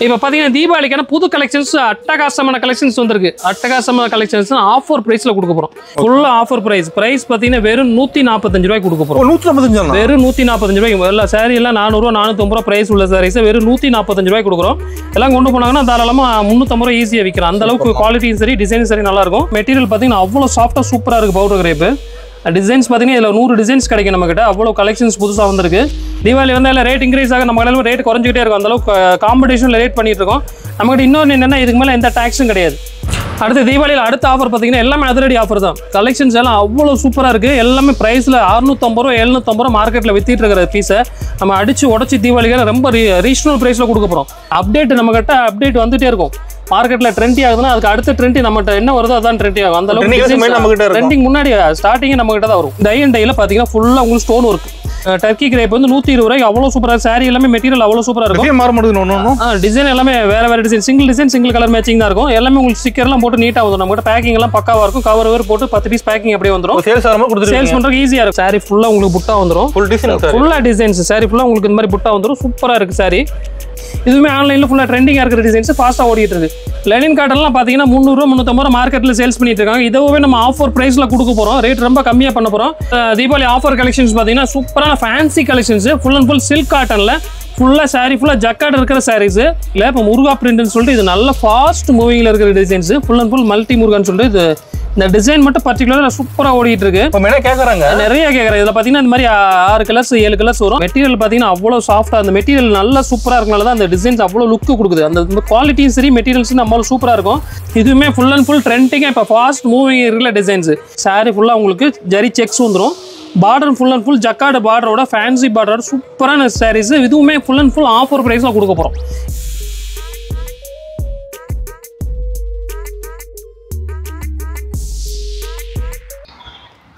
இப்போ பார்த்தீங்கன்னா தீபாவளிக்கான புது கலெக்ஷன்ஸ் அட்டகாசமான கலெக்ஷன்ஸ் வந்திருக்கு. அட்டகாசமான கலெக்ஷன்ஸ் ஆஃபர் பிரைஸ்ல கொடுக்க போறோம். ஃபுல்லா ஆஃபர் பிரைஸ் பார்த்தீங்கன்னா வெறும் 145 ரூபாய்க்கு கொடுக்க போறோம். 145 வெறும் 145 ரூபாய்க்கு. எல்லா சாரி எல்லாம் 400 ரூபா 450 ரூபா பிரைஸ் உள்ள சாரீஸ் வெறும் 145 ரூபாய்க்கு கொடுக்குறோம். எல்லாம் கொண்டு போனாங்கன்னா தாராளமா 350 ரூபா ஈஸியா விற்கிறோம். அந்த அளவுக்கு குவாலிட்டியும் சரி டிசைன் சரி நல்லா இருக்கும். மெட்டீரியல் பார்த்தீங்கன்னா அவ்வளோ சாஃப்டா சூப்பரா இருக்கு. பவுடர் கிரேப் டிசைன்ஸ் பார்த்தீங்கன்னா இதில் 100 டிசைன்ஸ் கிடைக்கும் நம்ம கிட்ட. அவ்வளோ கலெக்ஷன்ஸ் புதுசாக வந்திருக்கு. தீபாவளி வந்து எல்லாம் ரேட் இன்க்ரீஸ் ஆக நம்ம கடையில் ரேட் குறைஞ்சிக்கிட்டே இருக்கும். அந்தளவுக்கு காம்படிஷனில் ரேட் பண்ணிட்டு இருக்கோம். நம்மகிட்ட இன்னொன்று என்னென்னா இதுக்கு மேலே எந்த டேக்ஸும் கிடையாது. அடுத்து தீபாவளியில் அடுத்த ஆஃபர் பார்த்தீங்கன்னா எல்லாமே அதிரடி ஆஃபர் தான். கலெக்ஷன்ஸ் எல்லாம் அவ்வளோ சூப்பராக இருக்குது. எல்லாமே ப்ரைஸில் 650 ரூபா 750 ரூபா மார்க்கெட்டில் வித்திட்டு இருக்கிற பீஸை நம்ம அடிச்சு உடச்சி தீபாவளிக்காக ரொம்ப ரீசனபிள் ப்ரைஸில் கொடுக்க போகிறோம். அப்டேட் நம்மகிட்ட அப்டேட் வந்துட்டே இருக்கும். மார்க்கெட்டில் ட்ரெண்டி ஆகுதுன்னா அதுக்கு அடுத்த ட்ரெண்டி நம்மகிட்ட என்ன வருதோ அதான் ட்ரெண்டி ஆகும். அந்த அளவுக்கு ட்ரெண்டிங் முன்னாடி ஸ்டார்டிங்கே நம்ம கிட்ட தான் வரும். டை அண்ட் டைல பார்த்தீங்கன்னா ஃபுல்லாக உங்களுக்கு ஸ்டோன் ஒர்க். டர்க்கி கிரேப் வந்து 120 ரூபாய்க்கு அவ்வளோ சூப்பராக சாரி எல்லாமே மெட்டீரியல் அவ்வளோ சூப்பராக இருக்கும். மாற மாட்டேங்குது. டிசைன் எல்லாமே வேற டிசைன் சிங்கிள் கலர் மேட்சிங் தான் இருக்கும். எல்லாமே உங்களுக்கு ஸ்டிக்கர்லாம் போட்டு நீட்டாக வந்துடும். நம்ம பேக்கிங் எல்லாம் பக்காவாக இருக்கும். கவர் போட்டு 10 பீஸ் பேக்கிங் அப்படியே வந்துடும். சேல்ஸ் பண்ணுறதுக்கு ஈஸியாக இருக்கும். சாரி ஃபுல்லாக உங்களுக்கு புட்டா வந்துடும். ஃபுல்லாக டிசைன்ஸ் சாரி ஃபுல்லாக உங்களுக்கு இந்த மாதிரி புட்டா வந்துடும். சூப்பராக இருக்குது சாரி. இதுவுமே ஆன்லைனில் ஃபுல்லாக ட்ரெண்டிங்காக இருக்கிற டிசைன்ஸ் ஃபாஸ்ட்டாக ஓடிட்டு இருக்கு. லெனின் காட்டன்லாம் பார்த்தீங்கன்னா 300 ரூபா 350 ரூபா மார்க்கெட்டில் சேல்ஸ் பண்ணிட்டு இருக்காங்க. இதுவே நம்ம ஆஃபர் ப்ரைஸில் கொடுக்க போகிறோம். ரேட் ரொம்ப கம்மியாக பண்ண போகிறோம். தீபாவளி ஆஃபர் கலெக்ஷன்ஸ் பார்த்தீங்கன்னா சூப்பரான fancy collections full and full silk காட்டனில் ஃபுல்லாக சாரி ஃபுல்லாக ஜக்கார்டு இருக்கிற சாரீஸ் இல்லை. இப்போ முருகா பிரிண்ட்னு சொல்லிட்டு இது நல்ல ஃபாஸ்ட் மூவிங்கில் இருக்கிற designs full and full multi முருகான்னு சொல்லிட்டு இது இந்த டிசைன் மட்டும் பர்டிகுலராக சூப்பராக ஓடிட்டு இருக்கு. கேட்குறாங்க நிறைய கேட்குறாங்க. இதில் பார்த்தீங்கன்னா இந்த மாதிரி 6 கலர்ஸ் 7 கலர்ஸ் வரும். மெட்டீரியல் பார்த்தீங்கன்னா அவ்வளோ சாஃப்டாக அந்த மெட்டீரியல் நல்லா சூப்பராக இருக்கனால தான் அந்த டிசைன்ஸ் அவ்வளோ லுக்கு கொடுக்குது. அந்த குவாலிட்டியும் சரி மெட்டீரியல்ஸும் அவ்வளோ சூப்பராக இருக்கும். இதுவுமே ஃபுல் அண்ட் ஃபுல் ட்ரெண்டிங்காக இப்போ ஃபாஸ்ட் மூவிங் இருக்கிற டிசைன்ஸ். சாரி ஃபுல்லாக உங்களுக்கு ஜரி செக்ஸ் வந்துடும். Border full and full jacquard பார்டரோட ஃபேன்சி பார்டரோட சூப்பரான சாரீஸ். இதுவுமே ஃபுல் அண்ட் ஃபுல் ஆஃபர் ப்ரைஸில் கொடுக்க போகிறோம்.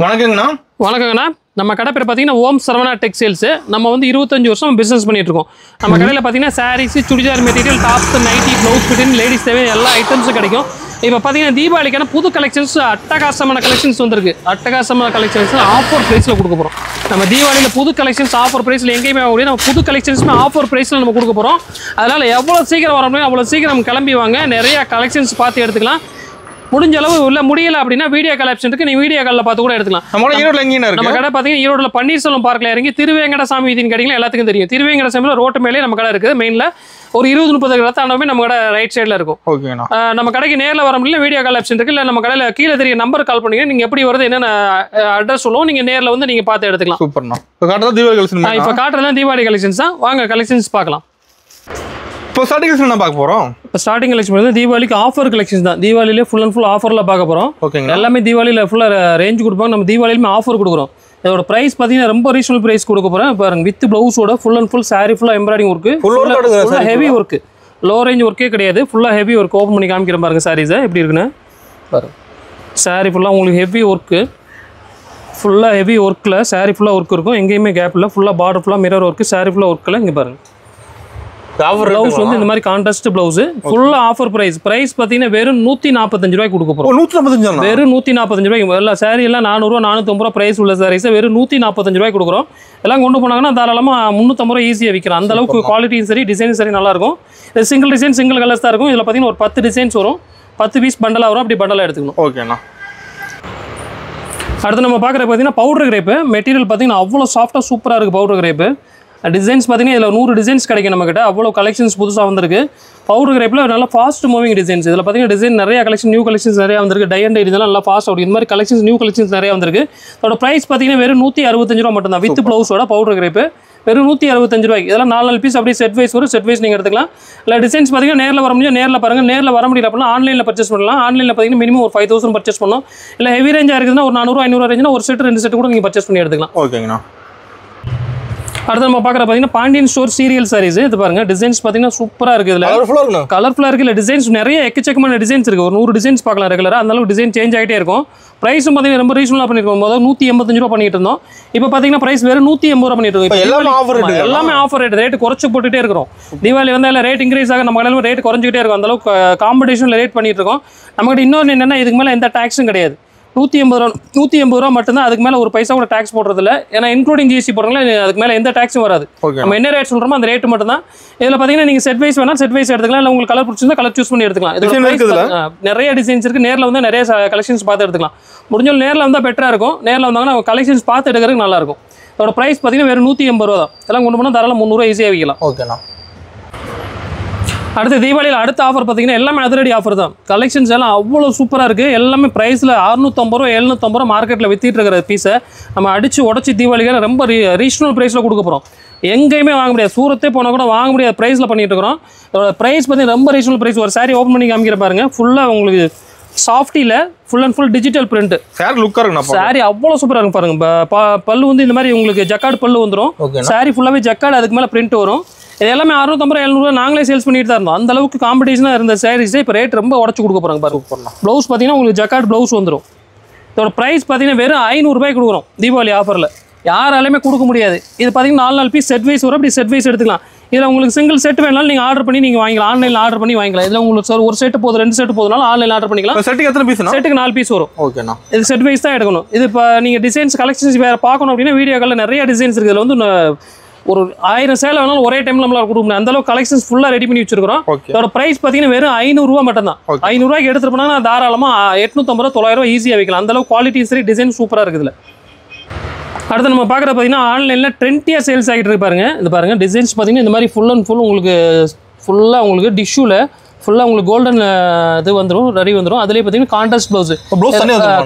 வணக்கங்கண்ணா. நம்ம கடை பேர் பார்த்தீங்கன்னா ஓம் சரவணா டெக்ஸ்டைல்ஸ். நம்ம வந்து 25 வருஷம் பிஸ்னஸ் பண்ணிட்டு இருக்கோம். நம்ம கடையில் பார்த்தீங்கன்னா saris, churidar material, tops, nighty, blouse fitting, ladies தேவை எல்லா ஐட்டம்ஸும் கிடைக்கும். இப்போ பார்த்தீங்கன்னா தீபாவளிக்கான புது கலெக்ஷன்ஸ் அட்டகாசமான கலெக்ஷன்ஸ் வந்திருக்கு. அட்டகாசமான கலெக்ஷன்ஸ் ஆஃபர் ப்ரைஸில் கொடுக்க போகிறோம். நம்ம தீபாவளியில் புது கலெக்ஷன்ஸ் ஆஃபர் ப்ரைஸில் எங்கேயுமே முடியும். நம்ம புது கலெக்ஷன்ஸுமே ஆஃபர் ப்ரைஸில் நம்ம கொடுக்க போகிறோம். அதனால் எவ்வளோ சீக்கிரம் வர முடியும் அவ்வளோ சீக்கிரம் நம்ம கிளம்பி வாங்க. நிறைய கலெக்ஷன்ஸ் பார்த்து எடுத்துக்கலாம். முடிஞ்ச அளவு உள்ள முடியல அப்படின்னா வீடியோ கால் ஆப்ஷன் இருக்கு. நீ வீடியோ காலில் பார்த்து கூட எடுத்துக்கலாம். நம்ம கடை பார்த்தீங்கன்னா ஈரோடுல பன்னீர்செல்வம் பார்க்ல இறங்கி திருவேங்கட சாமி வீதின்னு கேட்டீங்கன்னா எல்லாத்துக்கும் தெரியும். திருவேங்கட சாமியில் ரோட்டு மேலே நம்ம கடை இருக்குது. மெயினில் ஒரு 20-30 கடத்தாண்டவே நம்ம கடை ரைட் சைடில் இருக்கும். நம்ம கடைக்கு நேரில் வர முடியல வீடியோ கால் ஆப்ஷன் இருக்கு. இல்லை நம்ம கடையில் கீழே தெரிய நம்பர் கால் பண்ணீங்க. நீங்கள் எப்படி வருது என்னென்ன அட்ரஸ் சொல்லுவோம். நீங்கள் நேரில் வந்து நீங்கள் பார்த்து எடுத்துக்கலாம். இப்போ காட்டுறதுலாம் தீபாவளி கலெக்ஷன்ஸ் தான். வாங்க கலெக்ஷன்ஸ் பார்க்கலாம். இப்போ ஸ்டார்டிங் கலெக்ஷன் என்ன பார்க்க போறோம்? இப்போ ஸ்டார்டிங் கலெக்ஷன் வந்து தீபாவளிக்கு ஆஃபர் கலெக்ஷன்ஸ் தான். தீபாவளியிலே ஃபுல் அண்ட் ஃபுல் ஆஃபரில் பார்க்க போகிறோம். ஓகேங்க. எல்லாமே தீபாவளியில் ஃபுல்லாக ரேஞ்ச் கொடுப்பாங்க. நம்ம தீபாவளியுமே ஆஃபர் கொடுக்குறோம். இதோட ப்ரைஸ் பார்த்தீங்கன்னா ரொம்ப ரீசனபிள் ப்ரைஸ் கொடுக்க போகிறேன். பாருங்க வித் ப்ளவுஸோட ஃபுல் அண்ட் ஃபுல் சாரி ஃபுல்லாக எம்ப்ராய்டிங் ஒர்க்கு, ஃபுல்லாக ஹெவி ஒர்க்கு, லோ ரேஞ்ச் ஒர்க்கே கிடையாது. ஃபுல்லாக ஹெவி ஒர்க். ஓப்பன் பண்ணி காமிக்கிற பாருங்க சாரீஸை எப்படி இருக்குன்னு பாருங்க. சாரி ஃபுல்லாக உங்களுக்கு ஹெவி ஒர்க்கு, ஃபுல்லாக ஹெவி ஒர்க்கில் சாரி ஃபுல்லாக ஒர்க் இருக்கும். எங்கேயுமே கேப் இல்லை. ஃபுல்லாக பார்டர் ஃபுல்லாக மிரர் ஒர்க்கு, சாரி ஃபுல்லாக ஒர்க்கில் இங்கே பாருங்க. பிளவுஸ் வந்து இந்த மாதிரி கான்ட்ராஸ்ட் பிளவுஸ் ஃபுல்லா ஆஃபர் பிரைஸ் பாத்தீங்கன்னா வெறும் 145 ரூபாய்க்கு கொடுக்க போறோம். 145 வெறும் 145 ரூபாய்க்கு. எல்லா சாரி எல்லாம் 400 ரூபா 450 ரூபா பிரைஸ் உள்ள சாரீஸ் வெறும் 145 ரூபாய்க்கு கொடுக்குறோம். எல்லாம் கொண்டு போனாங்கன்னா தாராளமா 350 ரூபா ஈஸியா விற்கிறோம். அந்த அளவுக்கு குவாலிட்டியும் சரி டிசைனும் சரி நல்லா இருக்கும். இது சிங்கிள் டிசைன் சிங்கிள் கலர்ஸ் தான் இருக்கும். இதுல பாத்தீங்கன்னா ஒரு 10 டிசைன்ஸ் வரும். 10 பீஸ் பண்டலா வரும். அப்படி பண்டலா எடுத்துக்கணும். ஓகேண்ணா. அடுத்து நம்ம பார்க்குற பார்த்தீங்கன்னா பவுடர் கிரேப்பு. மெட்டீரியல் பார்த்தீங்கன்னா அவ்வளோ சாஃப்டாக சூப்பராக இருக்குது பவுடர் கிரேப்பு. டிசைன்ஸ் பார்த்தீங்கன்னா இதில் 100 டிசைன்ஸ் கிடைக்கும் நம்மக்கிட்ட. அவ்வளோ கலெக்ஷன்ஸ் புதுசாக வந்திருக்கு. பவுடர் கிரேப்பில் நல்ல ஃபாஸ்ட் மூவிங் டிசைன்ஸ். இதில் பார்த்தீங்கன்னா டிசைன் நிறைய கலெக்ஷன் நியூ கலெக்ஷன்ஸ் நிறைய வந்திருக்கு. டை அண்ட் இதெல்லாம் நல்லா ஃபாஸ்ட் ஆகும். இந்த மாதிரி கலெக்ஷன்ஸ் நியூ கலெக்ஷன்ஸ் நிறைய வந்திருக்கு. அதோட ப்ரைஸ் பார்த்தீங்கன்னா வெறும் 165 ரூபா மட்டும் தான். வித் ப்ளவுஸோட பவுடர் கிரேப்பு வெறும் 165 ரூபாய்க்கு. இதெல்லாம் 4 பீஸ் அப்படியே செட் வைஸ் வரும். செட் வைஸ் நீங்கள் எடுத்துக்கலாம். இல்லை டிசைன்ஸ் பார்த்தீங்கன்னா நேரில் வர முடியும். நேரில் பாருங்கள். நேரில் வர முடியல அப்படின்னா ஆன்லைனில் பர்ச்சேஸ் பண்ணலாம். ஆன்லைனில் பார்த்தீங்கன்னா மினிமம் ஒரு 5000 பர்ச்சேஸ் பண்ணணும். இல்லை ஹெவி ரேஞ்சாக இருக்குதுன்னா ஒரு 400 500 ரேஞ்சுனா ஒரு செட் 2 செட் கூட நீங்கள் பர்ச்சேஸ் பண்ணி எடுத்துக்கலாம். ஓகேங்கண்ணா. அடுத்து நம்ம பார்க்குற பார்த்தீங்கன்னா பாண்டியன் ஸ்டோர் சீரியல் சாரீஸ். இது பாருங்க டிசைன்ஸ் பார்த்தீங்கன்னா சூப்பராக இருக்குது. இதில் கலர்ஃபுல்லாக இருக்குது. இல்லை டிசைன்ஸ் நிறைய எக்கச்சக்கமான டிசைன்ஸ் இருக்குது. ஒரு 100 டிசைன்ஸ் பார்க்கலாம் ரெகுலராக. அந்தளவுக்கு டிசைன் சேஞ்ச் ஆகிட்டே இருக்கும். ப்ரைஸும் பார்த்தீங்கன்னா ரொம்ப ரீசனபிளாக பண்ணியிருக்கோம். முதல்ல 185 ரூபா பண்ணிட்டு இருந்தோம். இப்போ பார்த்தீங்கன்னா ப்ரைஸ் வெறும் 180 ரூபா பண்ணிட்டு இருக்கோம். எல்லாமே ஆஃபர் ரேட் குறைச்சி போட்டுகிட்டே இருக்கிறோம். தீபாவளி வந்து எல்லாம் ரேட் இன்க்ரீஸ் ஆக நம்ம கடையில் ரேட் குறைஞ்சிக்கிட்டே இருக்கும். அந்தளவுக்கு காம்படிஷனில் ரேட் பண்ணிட்டு இருக்கோம். நம்மகிட்ட இன்னொன்று என்னென்னா இதுக்கு மேலே எந்த டேக்ஸும் கிடையாது. 180 ரூபா மட்டும்தான். அதுக்கு மேலே ஒரு பைசா கூட டேக்ஸ் போடுறதில்ல. ஏன்னா இன்க்ளூடிங் ஜிஎஸ்டி போடுறீங்களா, அதுக்கு மேலே எந்த டேக்ஸும் வராது. நம்ம என்ன ரேட் சொல்கிறோமோ அந்த ரேட்டு மட்டும் தான். இதில் பார்த்தீங்கன்னா நீங்கள் செட் வைஸ் வேணால் செட் வைஸ் எடுத்துக்கலாம், இல்லை உங்களுக்கு கலர் பிடிச்சிருந்தா கலர் சூஸ் பண்ணி எடுத்துக்கலாம். இது நிறைய டிசைன்ஸ் இருக்குது. நேரில் வந்து நிறைய கலெக்ஷன்ஸ் பார்த்து எடுத்துக்கலாம். முடிஞ்சாலும் நேரில் வந்தால் பெட்டராக இருக்கும். நேரில் வந்தாங்கன்னா கலெக்ஷன்ஸ் பார்த்து எடுக்கிறதுக்கு நல்லாயிருக்கும். இதோட ப்ரைஸ் பார்த்தீங்கன்னா வெறும் 180 ரூபா தான். இதெல்லாம் கொண்டு போனால் தாராளம் 300 ஈஸியாக விற்கலாம். ஓகேண்ணா. அடுத்த தீபாவளியில் அடுத்த ஆஃபர் பார்த்தீங்கன்னா எல்லாமே அதிரடி ஆஃபர் தான். கலெக்ஷன்ஸ் எல்லாம் அவ்வளோ சூப்பராக இருக்குது. எல்லாமே ப்ரைஸில் 650 ரூபா 750 ரூபா மார்க்கெட்டில் விற்றிட்டு இருக்கிற பீஸை நம்ம அடித்து உடச்சி தீபாவளிக்கு ரொம்ப ரீசனல் ப்ரைஸில் கொடுக்க போகிறோம். எங்கேயுமே வாங்க முடியாது. சூரத்தே போனால் கூட வாங்க முடியாத ப்ரைஸில் பண்ணிட்டு இருக்கிறோம். இதோட ப்ரைஸ் பார்த்தீங்கன்னா ரொம்ப ரீசனல் ப்ரைஸ். ஒரு சாரி ஓப்பன் பண்ணி காமிக்கிற பாருங்க. ஃபுல்லாக உங்களுக்கு சாஃப்டியில் full and full digital print. Saree லுக்காக இருக்குண்ணா. சாரி அவ்வளோ சூப்பராக இருக்கும் பாருங்க. பல்லு வந்து இந்த மாதிரி உங்களுக்கு ஜக்கார்டு பல்லு வந்துடும். சாரி ஃபுல்லாகவே ஜக்கார்டு, அதுக்கு மேலே பிரிண்ட் வரும். இது எல்லாமே 650 700 நாங்களே சேல்ஸ் பண்ணிட்டு தான் இருந்தோம். அந்த அளவுக்கு காம்படிஷனாக இருந்த சாரீஸே இப்போ ரேட் ரொம்ப உடச்சு கொடுக்க போகிறாங்க பாருங்க. ப்ளவுஸ் பார்த்தீங்கன்னா உங்களுக்கு ஜக்கார்டு ப்ளவுஸ் வந்துடும். இதோட ப்ரைஸ் பார்த்தீங்கன்னா வெறும் 500 ரூபாய்க்கு கொடுக்குறோம் தீபாவளி ஆஃபரில். யாராலுமே கொடுக்க முடியாது. இது பார்த்தீங்கன்னா 4 பீஸ் செட் வைஸ் வரும். அப்படி செட் வைஸ் எடுத்துக்கலாம். இதில் உங்களுக்கு சிங்கிள் செட் வேணாலும் நீங்கள் ஆர்டர் பண்ணி நீங்கள் வாங்கிக்கலாம். ஆன்லைனில் ஆர்டர் பண்ணி வாங்கிக்கலாம். இதில் உங்களுக்கு ஒரு செட்டு போதும், 2 செட்டு போதுனாலும் ஆன்லைனில் ஆர்டர் பண்ணிக்கலாம். செட்டுக்கு எத்தனை பீஸ்? செட்டுக்கு 4 பீஸ் வரும். ஓகேண்ணா. இது செட் வைஸ் தான் எடுக்கணும். இது இப்போ நீங்கள் டிசைன்ஸ் கலெக்ஷன்ஸ் வேறு பார்க்கணும் அப்படின்னா வீடியோக்களில் நிறைய டிசைன்ஸ் இருக்குது. இதில் வந்து ஒரு 1000 சேலை வேணாலும் ஒரே டைமில் நம்மளால் கொடுக்க முடியும். அந்தளவுக்கு கலெக்ஷன்ஸ் ஃபுல்லாக ரெடி பண்ணி வச்சிருக்கிறோம். இதோட ப்ரைஸ் பார்த்தீங்கன்னா வெறும் 500 ரூபா மட்டும் தான். 500 ரூபாய்க்கு எடுத்துகிட்டு போனால் தாராளமாக 850 ரூபா 900 ரூபா ஈஸியாக வைக்கலாம். அந்தளவுக்கு குவாலிட்டி சரி, டிசைன் சூப்பராக இருக்குது. அடுத்து நம்ம பார்க்குற பார்த்தீங்கன்னா ஆன்லைனில் ட்ரெண்டியாக சேல்ஸ் ஆகிட்டு இருக்கு பாருங்க. இது பாருங்கள் டிசைன்ஸ் பார்த்தீங்கன்னா இந்த மாதிரி ஃபுல் அண்ட் ஃபுல் உங்களுக்கு ஃபுல்லாக உங்களுக்கு டிஷ்யூவில் ஃபுல்லாக உங்களுக்கு கோல்டன் இது வந்துடும், ரெடி வந்துடும். அதுலேயே பார்த்தீங்கன்னா கான்ட்ராஸ்ட் ப்ளவுஸ்.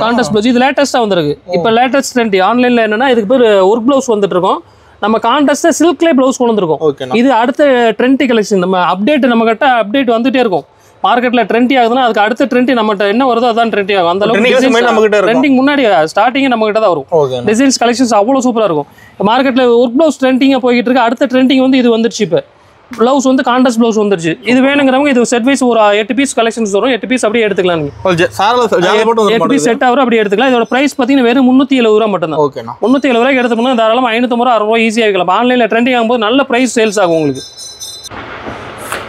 கான்ட்ராஸ்ட் ப்ளவுஸ் இது லேட்டஸ்ட்டாக வந்துருக்கு. இப்போ லேட்டஸ்ட் ட்ரெண்ட் ஆன்லைனில் என்னென்னா இதுக்கு பேர் ஒர்க் ப்ளவுஸ் வந்துட்டு இருக்கோம். நம்ம கான்ட்ராஸ்ட்டாக சில்க்லேயே ப்ளவுஸ் கொண்டு வந்திருக்கோம். இது அடுத்த ட்ரெண்டி கலெக்ஷன். நம்ம அப்டேட் அப்டேட் வந்துட்டே இருக்கும். மார்க்கெட்டில் ட்ரெண்டி ஆகுதுன்னா அதுக்கு அடுத்த ட்ரெண்டி நம்மகிட்ட என்ன வருதோ அதான் ட்ரெண்டி ஆகும். அந்த அளவுக்கு ட்ரெண்டிங் முன்னாடி ஸ்டார்டிங்கே நம்மகிட்ட தான் வரும். டிசைன்ஸ் கலெக்ஷன்ஸ் அவ்வளோ சூப்பராக இருக்கும். மார்க்கெட்டில் ஒர்க் ப்ளவுஸ் ட்ரெண்டிங்காக போய்கிட்டு இருக்கு. அடுத்த ட்ரெண்டிங் வந்து இது வந்துருச்சு. இப்போ ப்ளவுஸ் வந்து கான்ட்ராஸ்ட் ப்ளவுஸ் வந்துருச்சு. இது வேணுங்கிறவங்க இது செட் வைஸ் ஒரு 8 பீஸ் கலெக்ஷன்ஸ் வரும். 8 பீஸ் அப்படியே எடுத்துக்கலாம். நீங்கள் 8 பீஸ் செட் ஆகும் அப்படியே எடுத்துக்கலாம். இதோட ப்ரைஸ் பார்த்தீங்கன்னா வெறும் 370 ரூபா மட்டும் தான். 370 ரூபாய்க்கு எடுத்துக்கணும். தாராளமாக 550 ரூபா 60 ரூபா ஈஸியாக வைக்கலாம். ஆன்லைனில் ட்ரெண்டிங் ஆகும்போது நல்ல ப்ரைஸ் சேல்ஸ் ஆகும் உங்களுக்கு.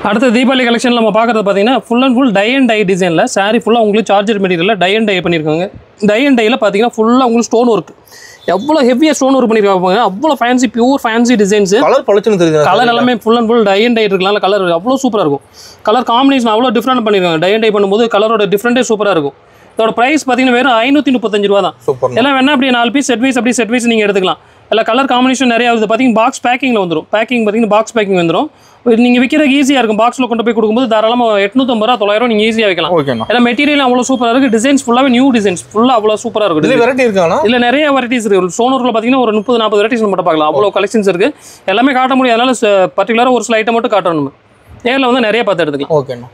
அடுத்த தீபாவளி கலெக்ஷனில் நம்ம பார்க்குறது பார்த்தீங்கன்னா full and full tie and dye டிசைனில் சாரி ஃபுல்லாக உங்களுக்கு சார்ஜர் மெட்டீரியலில் டை அண்ட் டை பண்ணியிருக்காங்க. டை அண்ட் டையில் பார்த்தீங்கன்னா ஃபுல்லாக உங்களுக்கு ஸ்டோன் ஒர்க். எவ்வளோ ஹெவியாக ஸ்டோன் ஒர்க் பண்ணியிருக்காங்க. அவ்வளோ fancy pure fancy designs. Colour எல்லாமே full and full tie and dye இருக்கலாம். கலர் அவ்வளோ சூப்பராக இருக்கும். கலர் காம்பினேஷன் அவ்வளோ டிஃப்ரெண்ட் பண்ணியிருக்காங்க. டை அண்ட் டை பண்ணும்போது கலரோட டிஃப்ரெண்ட்டே சூப்பராக இருக்கும். இதோட ப்ரைஸ் பார்த்தீங்கன்னா வெறும் 535 ரூபா தான். எல்லாம் வேணா அப்படியே 4 பீஸ் செட் வைஸ் அப்படியே செட் வைஸ் நீங்கள் எடுத்துக்கலாம். இல்லை கலர் காம்பினேஷன் நிறையா இருக்குது. பார்த்தீங்கன்னா பாக்ஸ் பேக்கிங்கில் வந்துடும். பேக்கிங் பார்த்தீங்கன்னா பாக்ஸ் பேக்கிங் வந்துடும். நீங்கள் விற்கிறதுக்கு ஈஸியாக இருக்கும். பாக்ஸில் கொண்டு போய் கொடுக்கும்போது தாராளமாக 850 ரூபா 900 ரூபா நீங்கள் ஈஸியாக வைக்கலாம். ஏன்னா மெட்டீரியல் அவ்வளோ சூப்பராக இருக்குது. டிசைன்ஸ் ஃபுல்லாகவே நியூ டிசைன்ஸ் ஃபுல்லாக அவ்வளோ சூப்பராக இருக்குது. வெரைட்டி இருக்காங்க. இல்லை நிறைய வெரைட்டிஸ் இருக்குது. சோனூரில் பார்த்தீங்கன்னா ஒரு 30-40 வெரைட்டிஸ் மட்டும் பார்க்கலாம். அவ்வளோ கலெக்ஷன்ஸ் இருக்குது. எல்லாமே காட்ட முடியாது. அதனால பர்டிகுலராக ஒரு சில ஐட்டம் மட்டும் காட்டணும். நேரில் வந்து நிறைய பார்த்து எடுத்துக்கலாம். ஓகேண்ணா.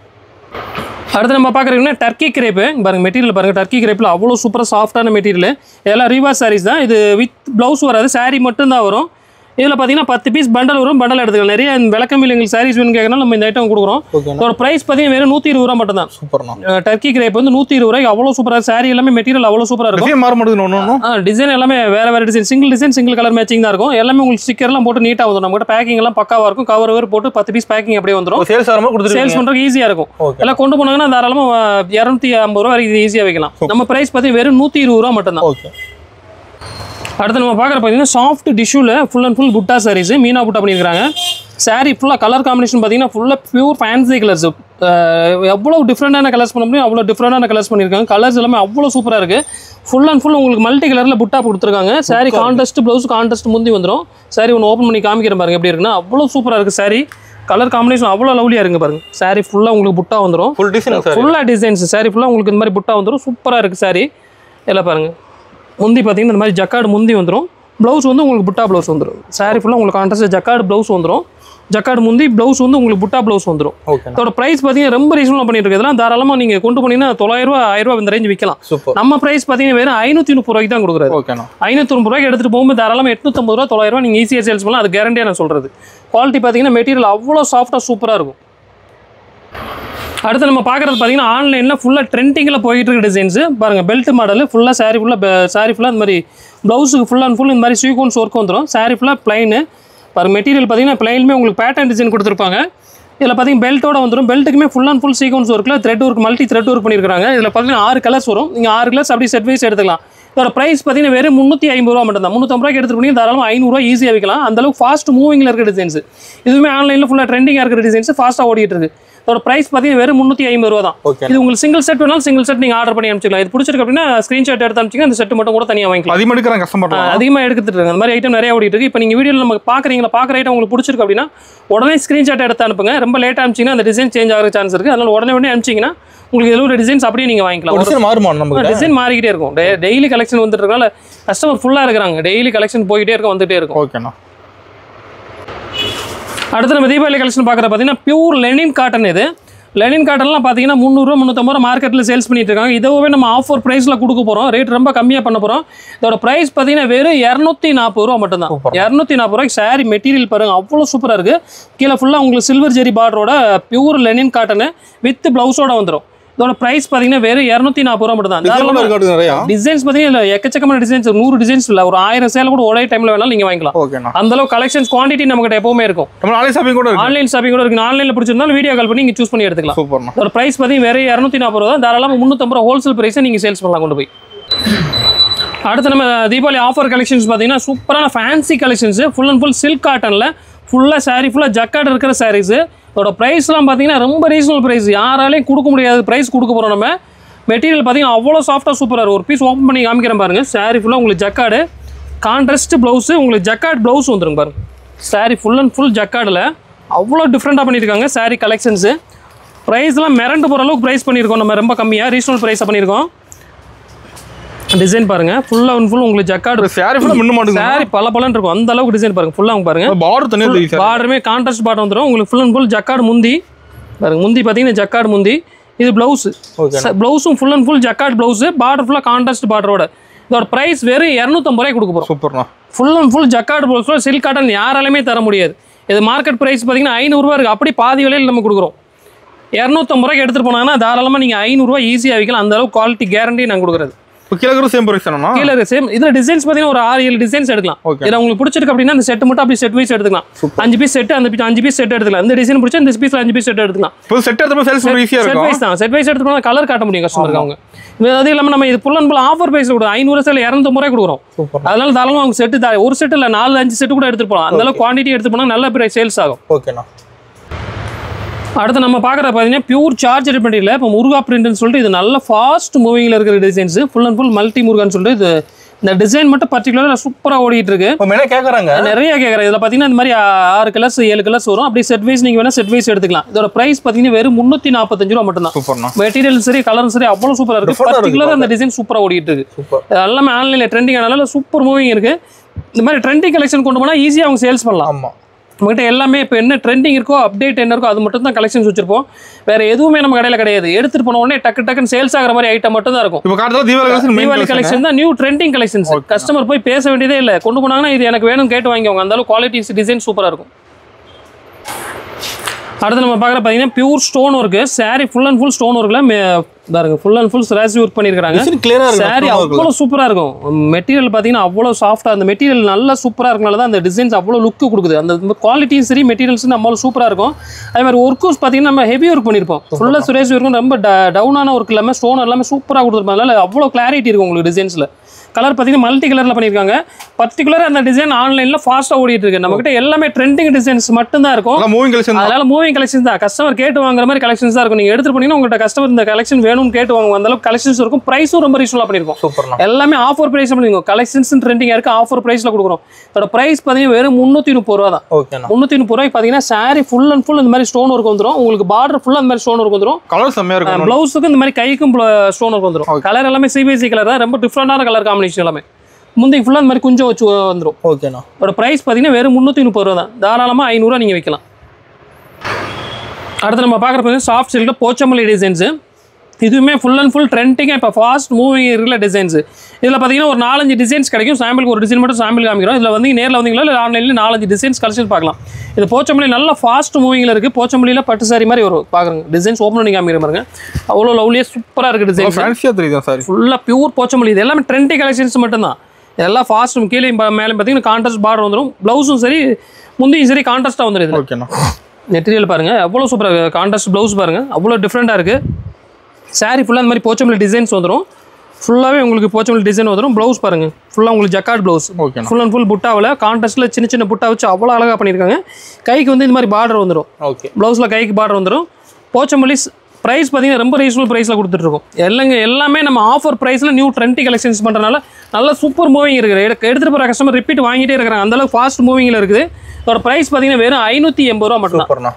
அடுத்து நம்ம பார்க்குறீங்கன்னா டர்க்கி கிரேப்பு பாருங்கள். மெட்டீரியல் பாருங்கள். டர்க்கி கிரேப்பில் அவ்வளோ சூப்பராக சாஃப்டான மெட்டீரியல். இதெல்லாம் ரீவாஸ் சாரீஸ் தான். இது வித் ப்ளவுஸ் வராது. சாரீ மட்டும்தான் வரும். இதில் பார்த்தீங்கன்னா 10 பீஸ் பண்டல் வரும். பண்டல் எடுத்துக்கலாம். நிறைய விளக்கம் எங்களுக்கு சாரீஸ் வேணும் கேட்கணும். நம்ம இந்த ஐட்டம் கொடுக்குறோம். இதோட ப்ரைஸ் பார்த்தீங்கன்னா வெறும் 120 ரூபா மட்டும் தான். டர்க்கி கிரேப் வந்து 120 ரூபாய்க்கு அவ்வளோ சூப்பராக. சாரி எல்லாமே மெட்டீரியல் அவ்வளோ சூப்பராக இருக்கும். டிசைன் எல்லாமே வேறு வேறு டிசைன். சிங்கிள் கலர் மேட்சிங் தான் இருக்கும். எல்லாமே உங்களுக்கு ஸ்டிக்கர்லாம் போட்டு நீட்டாக வந்துடும். நம்மகிட்ட பேக்கிங் எல்லாம் பக்காவாக இருக்கும். கவர் போட்டு 10 பீஸ் பேக்கிங் அப்படியே வந்துடும். சேல்ஸ் பண்ணுறதுக்கு ஈஸியாக இருக்கும். எல்லாம் கொண்டு போனாங்கன்னா தாராளமாக 250 ரூபா வரைக்கும் ஈஸியாக வைக்கலாம். நம்ம ப்ரைஸ் பார்த்தீங்கன்னா வெறும் 120 ரூபா மட்டும் தான். அடுத்து நம்ம பார்க்குற பார்த்தீங்கன்னா சாஃப்ட் டிஷ்யூவில் ஃபுல் அண்ட் ஃபுல் புட்டா சாரீஸ். மீனா புட்டா பண்ணியிருக்காங்க. சாரீ ஃபுல்லாக கலர் காம்பினேஷன் பார்த்தீங்கன்னா ஃபுல்லாக பியூர் ஃபேன்சி கலர்ஸ். எவ்வளோ டிஃப்ரெண்டான கலர்ஸ் பண்ண முடியும் அவ்வளோ டிஃப்ரெண்டான கலர்ஸ் பண்ணியிருக்காங்க. கலர்ஸ் எல்லாமே அவ்வளோ சூப்பராக இருக்குது. ஃபுல் அண்ட் ஃபுல் உங்களுக்கு மல்டி கலரில் புட்டா கொடுத்துருக்காங்க. சாரீ கான்ட்ராஸ்ட் ப்ளவுஸ் கான்ட்ராஸ்ட் முந்தி வந்துடும். சாரீ ஒன்று ஓப்பன் பண்ணி காமிக்கிற பாருங்க எப்படி இருக்குன்னா அவ்வளோ சூப்பராக இருக்குது. சாரீ கலர் காம்பினேஷன் அவ்வளோ லவ்லியாக இருக்குது பாருங்க. சாரீ ஃபுல்லாக உங்களுக்கு புட்டா வந்துடும். ஃபுல்லாக டிசைன்ஸ். சாரீ ஃபுல்லாக உங்களுக்கு இந்த மாதிரி புட்டா வந்துடும். சூப்பராக இருக்குது சாரீ. எல்லாம் பாருங்கள். முந்தி பார்த்தீங்கன்னா இந்த மாதிரி ஜக்கார்டு முந்தி வந்துடும். ப்ளவுஸ் வந்து உங்களுக்கு புட்டா ப்ளவுஸ் வந்துடும். சாரீ ஃபுல்லாக உங்களுக்கு கான்ட்ராஸ்ட் ஜக்கார்டு ப்ளவுஸ் வந்துடும். ஜக்கார்டு முந்தி ப்ளவுஸ் வந்து உங்களுக்கு புட்டா ப்ளவுஸ் வந்துடும். இதோட ப்ரைஸ் பார்த்தீங்கன்னா ரொம்ப ரீசனபிளாக பண்ணிட்டு இருக்கு. இதெல்லாம் தாராளமாக நீங்கள் கொண்டு போனீங்கன்னா 900 ரூபா 1000 ரூபா இந்த ரேஞ்ச் விற்கலாம். நம்ம ப்ரைஸ் பார்த்தீங்கன்னா வெறும் 530 ரூபாய்க்கு தான் கொடுக்குறாரு. 530 ரூபாய்க்கு எடுத்துகிட்டு போகும்போது தாராளமாக 850 ரூபா 900 ரூபா நீங்கள் ஈஸியாக சேல்ஸ் பண்ணலாம். அது கேரண்டியாக நான் சொல்கிறது. குவாலிட்டி பார்த்தீங்கன்னா மெட்டீரியல் அவ்வளோ சாஃப்டாக சூப்பராக இருக்கும். அடுத்து நம்ம பார்க்குறது பார்த்தீங்கன்னா ஆன்லைனில் ஃபுல்லாக ட்ரெண்டிங்கில் போயிட்டு இருக்க டிசைன்ஸு பாருங்கள். பெல்ட் மாடல் ஃபுல்லாக சாரீ ஃபுல்லாக இந்த மாதிரி ப்ளவுஸுக்கு ஃபுல் அண்ட் ஃபுல் இந்த மாதிரி சீக்வன்ஸ் ஒர்க் வந்துடும். சாரீ ஃபுல்லாக ப்ளைனு பாருங்கள். மெட்டீரியல் பார்த்தீங்கன்னா ப்ளைனுமே உங்களுக்கு பேட்டர்ன் டிசைன் கொடுத்துருப்பாங்க. இதில் பார்த்தீங்கன்னா பெல்ட்டோட வந்துடும். பெல்ட்டுக்குமே ஃபுல் அண்ட் ஃபுல் சீக்வன்ஸ் ஒர்க்கில் thread work multi thread work பண்ணியிருக்காங்க. இதில் பார்த்தீங்கன்னா 6 கலர்ஸ் வரும். நீங்கள் 6 கலர்ஸ் அப்படி செட் வைஸ் எடுத்துக்கலாம். இதோட ப்ரைஸ் பார்த்தீங்கன்னா வெறும் 350 ரூபா மட்டும் தான். 350 ரூபாய்க்கு எடுத்துட்டு போய் தாராளமாக 500 ரூபா ஈஸியாக விற்கலாம். அந்தளவுக்கு ஃபாஸ்ட் மூவிங்கில் இருக்கிற டிசைன்ஸ். இதுவுமே ஆன்லைனில் ஃபுல்லாக ட்ரெண்டிங்காக இருக்கிற டிசைன்ஸ் ஃபாஸ்ட்டாக ஓடிட்டு இருக்கு. இதோட ப்ரைஸ் பார்த்தீங்கன்னா வெறும் 350 ரூபா தான். இது உங்களுக்கு சிங்கிள் செட் வேணாலும் சிங்கிள் செட் நீங்கள் ஆர்டர் பண்ணி அனுப்பிச்சிக்கலாம். இது பிடிச்சிருக்கு அப்படின்னா ஸ்க்ரீன்ஷாட் எடுத்து அனுப்பிச்சிங்க. அந்த செட் மட்டும் கூட தனியாக வாங்கிக்கலாம். அதிகமாக எடுக்கிறாங்க கஸ்டமர், அதிகமாக எடுத்துட்டு இருக்காங்க. அந்த மாதிரி ஐட்டம் நிறைய ஓடிட்டு இருக்கு. இப்போ நீங்கள் வீடியோவில் நம்ம பார்க்குற ஐட்டம் உங்களுக்கு பிடிச்சிருக்கு அப்படின்னா உடனே ஸ்க்ரீன்ஷாட் எடுத்து அனுப்புங்க. ரொம்ப லேட்டாக அனுப்பிச்சிங்கன்னா அந்த டிசைன் சேஞ்ச் ஆகிற சான்ஸ் இருக்குது. அதனால உடனே அனுப்பிச்சிங்கன்னா உங்களுக்கு இதில் ஒரு டிசைன்ஸ் அப்படியே நீங்கள் வாங்கிக்கலாம். டிசைன் மாறிக்கிட்டே இருக்கும். டெய்லி கலெக்ஷன் வந்துட்டு இருக்கனால கஸ்டமர் ஃபுல்லாக இருக்கிறாங்க. டெய்லி கலெக்ஷன் போயிட்டே இருக்கும், வந்துட்டே இருக்கும். ஓகேண்ணா. அடுத்து நம்ம தீபாவளி கலெக்ஷன் பார்க்குற பார்த்தீங்கன்னா பியூர் லெனின் காட்டன். இது லெனின் காட்டன்லாம் பார்த்தீங்கன்னா 300 ரூபா 350 ரூபா மார்க்கெட்டில் சேல்ஸ் பண்ணிட்டு இருக்காங்க. இதுவே நம்ம ஆஃபர் ப்ரைஸில் கொடுக்க போகிறோம். ரேட் ரொம்ப கம்மியாக பண்ண போகிறோம். இதோட ப்ரைஸ் பார்த்தீங்கன்னா வெறும் 240 ரூபா மட்டும் தான். 240 ரூபாய்க்கு சாரி மெட்டீரியல் பாருங்கள், அவ்வளோ சூப்பராக இருக்குது. கீழே ஃபுல்லாக உங்களுக்கு சில்வர் ஜெரி பார்டரோட பியூர் லெனின் காட்டனு வித் ப்ளவுஸோட வந்துடும். இதோட பிரைஸ் பார்த்தீங்கன்னா வெறும் 240 ரூபா மட்டும் தான். டிசைன்ஸ் பார்த்தீங்கன்னா எக்கச்சக்கமான டிசைன்ஸ், 100 டிசைன்ஸ் இல்லை, ஒரு 1000 சேலை கூட ஒரே டைமில் வேணாலும் நீங்கள் வாங்கிக்கலாம். அந்த அளவு கலெக்ஷன்ஸ் குவான்டிட்டி நம்மகிட்ட எப்பவுமே இருக்கும். ஆன்லைன் ஷாப்பிங் கூட இருக்கு. ஆன்லைனில் பிடிச்சிருந்தாலும் வீடியோ கால் பண்ணி நீங்கள் சூஸ் பண்ணி எடுத்துக்கலாம். இதோட பிரைஸ் பார்த்தீங்கன்னா வெறும் 240 ரூபா தான். தாராளமாக 350 ரூபா ஹோல்சேல் பிரைஸை நீங்கள் சேல்ஸ் பண்ணலாம் கொண்டு போய். அடுத்து நம்ம தீபாவளி ஆஃபர் கலெக்ஷன்ஸ் பார்த்தீங்கன்னா சூப்பரான fancy collections. Full and full silk காட்டனில் ஃபுல்லாக சாரீ ஃபுல்லாக ஜக்கார்டு இருக்கிற சாரீஸு. இதோட ப்ரைஸ்லாம் பார்த்தீங்கன்னா ரொம்ப ரீசனபிள் ப்ரைஸ், யாராலையும் கொடுக்க முடியாது ப்ரைஸ் கொடுக்க போகிறோம். நம்ம மெட்டீரியல் பார்த்தீங்கன்னா அவ்வளோ சாஃப்டாக சூப்பராக இருக்கும். ஒரு பீஸ் ஓப்பன் பண்ணி காமிக்கிறேன் பாருங்கள். சாரீ ஃபுல்லாக உங்களுக்கு ஜக்கார்டு கான்ட்ராஸ்ட் ப்ளவுஸு, உங்களுக்கு ஜக்கார்ட் ப்ளவுஸ் வந்துடும் பாருங்கள். சாரீ ஃபுல் அண்ட் ஃபுல் ஜக்கார்டில் அவ்வளோ டிஃப்ரெண்ட்டாக பண்ணியிருக்காங்க சாரீ கலெக்ஷன்ஸு. ப்ரைஸ்லாம் மிரண்டு போகிற அளவுக்கு ப்ரைஸ் பண்ணியிருக்கோம். நம்ம ரொம்ப கம்மியாக ரீசனபிள் ப்ரைஸாக பண்ணியிருக்கோம். டிசைன் பாருங்க, ஃபுல் அண்ட் ஃபுல் உங்களுக்கு ஜக்கார்டு சாரி ஃபுல்லா மின்ன மாட்டேங்குது. சாரி பளபளன்னு இருக்கும், அந்த அளவுக்கு டிசைன் பாருங்க. ஃபுல்லா பாருங்க, பார்டர் தனியா தெரியுது. பார்டருமே கான்ட்ராஸ்ட் பார்டர் வந்துரும் உங்களுக்கு. ஃபுல் அண்ட் ஃபுல் ஜக்கார்டு முந்தி பாருங்க. முந்தி பாத்தீங்கன்னா ஜக்கார்டு முந்தி. இது ப்ளவுஸ். ப்ளவுஸும் full and full jacquard blouse, border ஃபுல்லா கான்ட்ராஸ்ட் பார்டரோட. இதோட பிரைஸ் வெறும் 250 ரூபாய்க்கு கொடுக்க போறோம். சூப்பர்ண்ணா. Full and full jacquard blouse, silk cotton யாராலுமே தர முடியாது. இது மார்க்கெட் பிரைஸ் பாத்தீங்கன்னா 500 ரூபா இருக்கு. அப்படி பாதி விலையில் நம்ம கொடுக்குறோம். 250 ரூபாய்க்கு எடுத்துட்டு போனாங்கன்னா தாராளமா நீங்க 500 ரூபாய் ஈஸியா விற்கலாம். அந்த அளவுக்கு குவாலிட்டி கேரண்டி நாங்க கொடுக்குறது. கீழே சேம் பிரைஸ் தானா? கீழே சேம். இதுல டிசைன்ஸ் பாத்தீங்கன்னா ஒரு 6-7 டிசைன்ஸ் எடுக்கலாம். இதுல உங்களுக்கு பிடிச்சிருக்கு அப்படின்னா அந்த செட் மட்டும் அப்படி செட் வைஸ் எடுத்துக்கலாம். 5 பீஸ் செட், அந்த 5 பீஸ் செட் எடுத்துக்கலாம். இந்த டிசைன் பிடிச்சா இந்த பீஸ்ல 5 பீஸ் செட் எடுத்துக்கலாம். இப்போ செட் எடுத்தா சேல்ஸ் பண்ண ஈஸியா இருக்கும். செட் வைஸ் தான். செட் வைஸ் எடுத்து போனா கலர் காட்ட முடியும் கஸ்டமருக்கு. அவங்க அது இல்லாம நம்ம இது full and full offer price கூட 500 சேல 250 ரூபாய் கொடுக்குறோம். அதனால தாராளமா அவங்க செட் ஒரு செட் இல்ல 4-5 செட் கூட எடுத்துட்டு போலாம். அந்த அளவுக்கு குவாண்டிட்டி எடுத்து போனா நல்ல பிரைஸ் சேல்ஸ் ஆகும். ஓகேண்ணா. அடுத்து நம்ம பார்க்குற பார்த்தீங்கன்னா பியூர் சார்ஜர் மெட்டீரியல். இப்போ முருகா பிரிண்ட்னு சொல்லிட்டு இது நல்ல ஃபாஸ்ட் மூவிங்கில் இருக்கிற designs. Full and full multi முருகான்னு சொல்லிட்டு இது இந்த டிசைன் மட்டும் பர்டிகுலராக சூப்பராக ஓடிட்டு இருக்கு. கேட்குறாங்க, நிறைய கேட்குறாங்க. இதில் பார்த்தீங்கன்னா இந்த மாதிரி 6 கலர்ஸ் 7 கலர்ஸ் வரும். அப்படி செட் வைஸ் நீங்கள் வேணால் செட் வைஸ் எடுத்துக்கலாம். இதோட பிரைஸ் பார்த்தீங்கன்னா வெறும் 345 ரூபா மட்டும் தான். மெட்டீரியல் சரி, கலரும் சரி, அவ்வளோ சூப்பராக இருக்குது. பர்டிகுலராக அந்த டிசைன் சூப்பராக ஓடிட்டு இருக்கு. எல்லாமே ஆன்லைனில் ட்ரெண்டிங் ஆனால சூப்பர் மூவிங் இருக்குது. இந்த மாதிரி ட்ரெண்டிங் கலெக்ஷன் கொண்டு போனால் ஈஸியாக அவங்க சேல்ஸ் பண்ணலாம். ஆமாம், நம்மகிட்ட எல்லாமே இப்போ என்ன ட்ரெண்டிங் இருக்கோ, அப்டேட் என்ன இருக்கோ அது மட்டும் தான் கலெக்ஷன்ஸ் வச்சிருப்போம். வேற எதுவுமே நம்ம கடையில் கிடையாது. எடுத்துட்டு போன உடனே டக்குன்னு சேல்ஸ் ஆகிற மாதிரி ஐட்டம் மட்டும் தான் இருக்கும். தீபாவளி கலெக்ஷன் தான் நியூ ட்ரெண்டிங் கலெக்ஷன்ஸ். கஸ்டமர் போய் பேச வேண்டியதே இல்லை. கொண்டு போனாங்கன்னா இது எனக்கு வேணும் கேட்டு வாங்கிக்கோங்க. அந்த அளவுக்கு குவாலிட்டிஸ் டிசைன் சூப்பராக இருக்கும். அடுத்து நம்ம பார்க்குற பார்த்தீங்கன்னா pure stone work. Sorry full and full stone ஒர்க்கில் பாருங்க, ஃபுல் அண்ட் ஃபுல் ஸ்ராசி ஒர்க் பண்ணியிருக்காங்க. சாரி அவ்வளோ சூப்பராக இருக்கும். மெட்டீரியல் பார்த்தீங்கன்னா அவ்வளோ சாஃப்டாக, அந்த மெட்டீரியல் நல்லா சூப்பராக இருக்கனால தான் அந்த டிசைன்ஸ் அவ்வளோ லுக்கு கொடுக்குது. அந்த குவாலிட்டியும் சரி, மெட்டீரியல்ஸும் அவ்வளோ சூப்பராக இருக்கும். அதே மாதிரி ஒர்க்கும் பார்த்தீங்கன்னா நம்ம ஹெவி ஒர்க் பண்ணியிருப்போம். ஃபுல்லாக சுரேஷ் ஒர்க்கும் ரொம்ப டவுனான ஒர்க் இல்லாமல் ஸ்டோன் எல்லாமே சூப்பராக கொடுத்துருப்போம். அதனால அவ்வளோ கிளாரிட்டி இருக்கும் உங்களுக்கு டிசைன்ஸில். கலர் பார்த்தீங்கன்னா மல்டி கலரில் பண்ணியிருக்காங்க. பர்டிகுலராக அந்த டிசைன் ஆன்லைனில் ஃபாஸ்ட்டாக ஓடிட்டு இருக்கு. நம்மகிட்ட எல்லாமே ட்ரெண்டிங் டிசைன்ஸ் மட்டும் தான் இருக்கும். அதனால மூவிங் கலெக்ஷன் தான். கஸ்டமர் கேட்டு வாங்குற மாதிரி கலெக்ஷன்ஸ் தான் இருக்கும். நீங்கள் எடுத்துட்டு போனீங்கன்னா உங்கள்கிட்ட கஸ்டமர் இந்த கலெக்ஷன் வேணும்னு கேட்டு வாங்குவோம். அந்த அளவுக்கு கலெக்ஷன்ஸ் இருக்கும். ப்ரைஸும் ரொம்ப ரீசனபிளாக பண்ணியிருக்கோம். எல்லாமே ஆஃபர் ப்ரைஸ் பண்ணிருக்கோம். கலெக்ஷன்ஸ் ட்ரெண்டிங்காக இருக்குது. ஆஃபர் ப்ரைஸில் கொடுக்குறோம். இதோட ப்ரைஸ் பார்த்தீங்கன்னா வெறும் 330 ரூபா தான். 330 ரூபாய்க்கு பார்த்தீங்கன்னா சாரி ஃபுல் அண்ட் ஃபுல் இந்த மாதிரி ஸ்டோன் ஒர்க் வந்துடும். உங்களுக்கு பார்டர் ஃபுல்லாக இந்த மாதிரி ஸ்டோன் ஒர்க் வந்துடும். கலர் செம்மையாக இருக்கும். ப்ளவுஸுக்கு இந்த மாதிரி கைக்கும் ஸ்டோன் ஒர்க் வந்துடும். கலர் எல்லாமே சிபிஎஸ்சி கலர் தான். ரொம்ப டிஃப்ரெண்டான கலர் காம்பினேஷன் எல்லாமே. முந்தைக்கு ஃபுல்லாக இந்த மாதிரி கொஞ்சம் வச்சு வந்துடும். ஓகேண்ணா. அதோட ப்ரைஸ் பார்த்தீங்கன்னா வெறும் 330 ரூபா தான். தாராளமாக 500 ரூபா நீங்கள் வைக்கலாம். அடுத்து நம்ம பார்க்குற சாஃப்ட் சில்கில் போச்சமல்லி டிசைன்ஸு. இதுவுமே ஃபுல் அண்ட் ஃபுல் ட்ரெண்டிங்காக இப்போ ஃபாஸ்ட் மூவிங் இருக்கிற டிசைன்ஸ். இதில் பார்த்தீங்கன்னா ஒரு 4-5 டிசைன்ஸ் கிடைக்கும். சாம்பிளுக்கு ஒரு டிசைன் மட்டும் சாம்பிள் காமிக்கிறோம். இதில் வந்து நேரில் வந்தீங்களா இல்லை ஆன்லைனில் 4-5 டிசைன்ஸ் கலெக்ஷன் பார்க்கலாம். இது போச்சமல்லி நல்ல ஃபாஸ்ட் மூவிங்கில் இருக்குது. போச்சமல்லியில் பட்டு சாரி மாதிரி ஒரு பார்க்குறேங்க டிசைன்ஸ் ஓப்பன் பண்ணி காமிக்கிற பாருங்க. அவ்வளோ லவ்லியாக சூப்பராக இருக்குது டிசைன். ஃபுல்லாக பியூர் போச்சமல்லி. இது எல்லாமே ட்ரெண்டிங் கலெக்ஷன்ஸ் மட்டும்தான். எல்லாம் ஃபாஸ்ட். கீழே மேலே பார்த்தீங்கன்னா கான்ட்ராஸ்ட் பார்டர் வந்துடும். ப்ளவுஸும் சரி, முந்தியும் சரி கான்ட்ராஸ்ட்டாக வந்துடும். இது ஓகேண்ணா. மெட்டீரியல் பாருங்கள் எவ்வளோ சூப்பராக இருக்குது. கான்ட்ராஸ்ட் ப்ளவுஸ் பாருங்கள் அவ்வளோ டிஃப்ரெண்ட்டாக இருக்குது. சாரீ ஃபுல்லாக இந்த மாதிரி போச்சம்பள்ளி டிசைன்ஸ் வந்துடும். ஃபுல்லாகவே உங்களுக்கு போச்சம்பள்ளி டிசைன் வந்துடும். ப்ளவுஸ் பாருங்கள் ஃபுல்லாக உங்களுக்கு jacquard blouse. Okay. Full and full புட்டாவில் கான்ட்ராஸ்ட்டில் சின்ன சின்ன புட்டா வச்சு அவ்வளோ அழகாக பண்ணியிருக்காங்க. கைக்கு வந்து இந்த மாதிரி பார்டர் வந்துடும். ஓகே. ப்ளவுஸில் கைக்கு பார்டர் வந்துடும். போச்சம்பள்ளி ப்ரைஸ் பார்த்தீங்கன்னா ரொம்ப ரீசனபிள் ப்ரைஸில் கொடுத்துட்ருக்கோம். எல்லாமே நம்ம ஆஃபர் ப்ரைஸில் நியூ ட்ரெண்டி கலெக்ஷன்ஸ் பண்ணுறதுனால நல்ல சூப்பர் மூவிங் இருக்குது. எடுத்துகிட்டு போகிற கஸ்டமர் ரிப்பீட் வாங்கிட்டே இருக்கிறாங்க. அந்தளவுக்கு ஃபாஸ்ட் மூவிங்கில் இருக்குது. இதோட ப்ரைஸ் பார்த்தீங்கன்னா வெறும் 580 ரூபா மட்டும் தான்.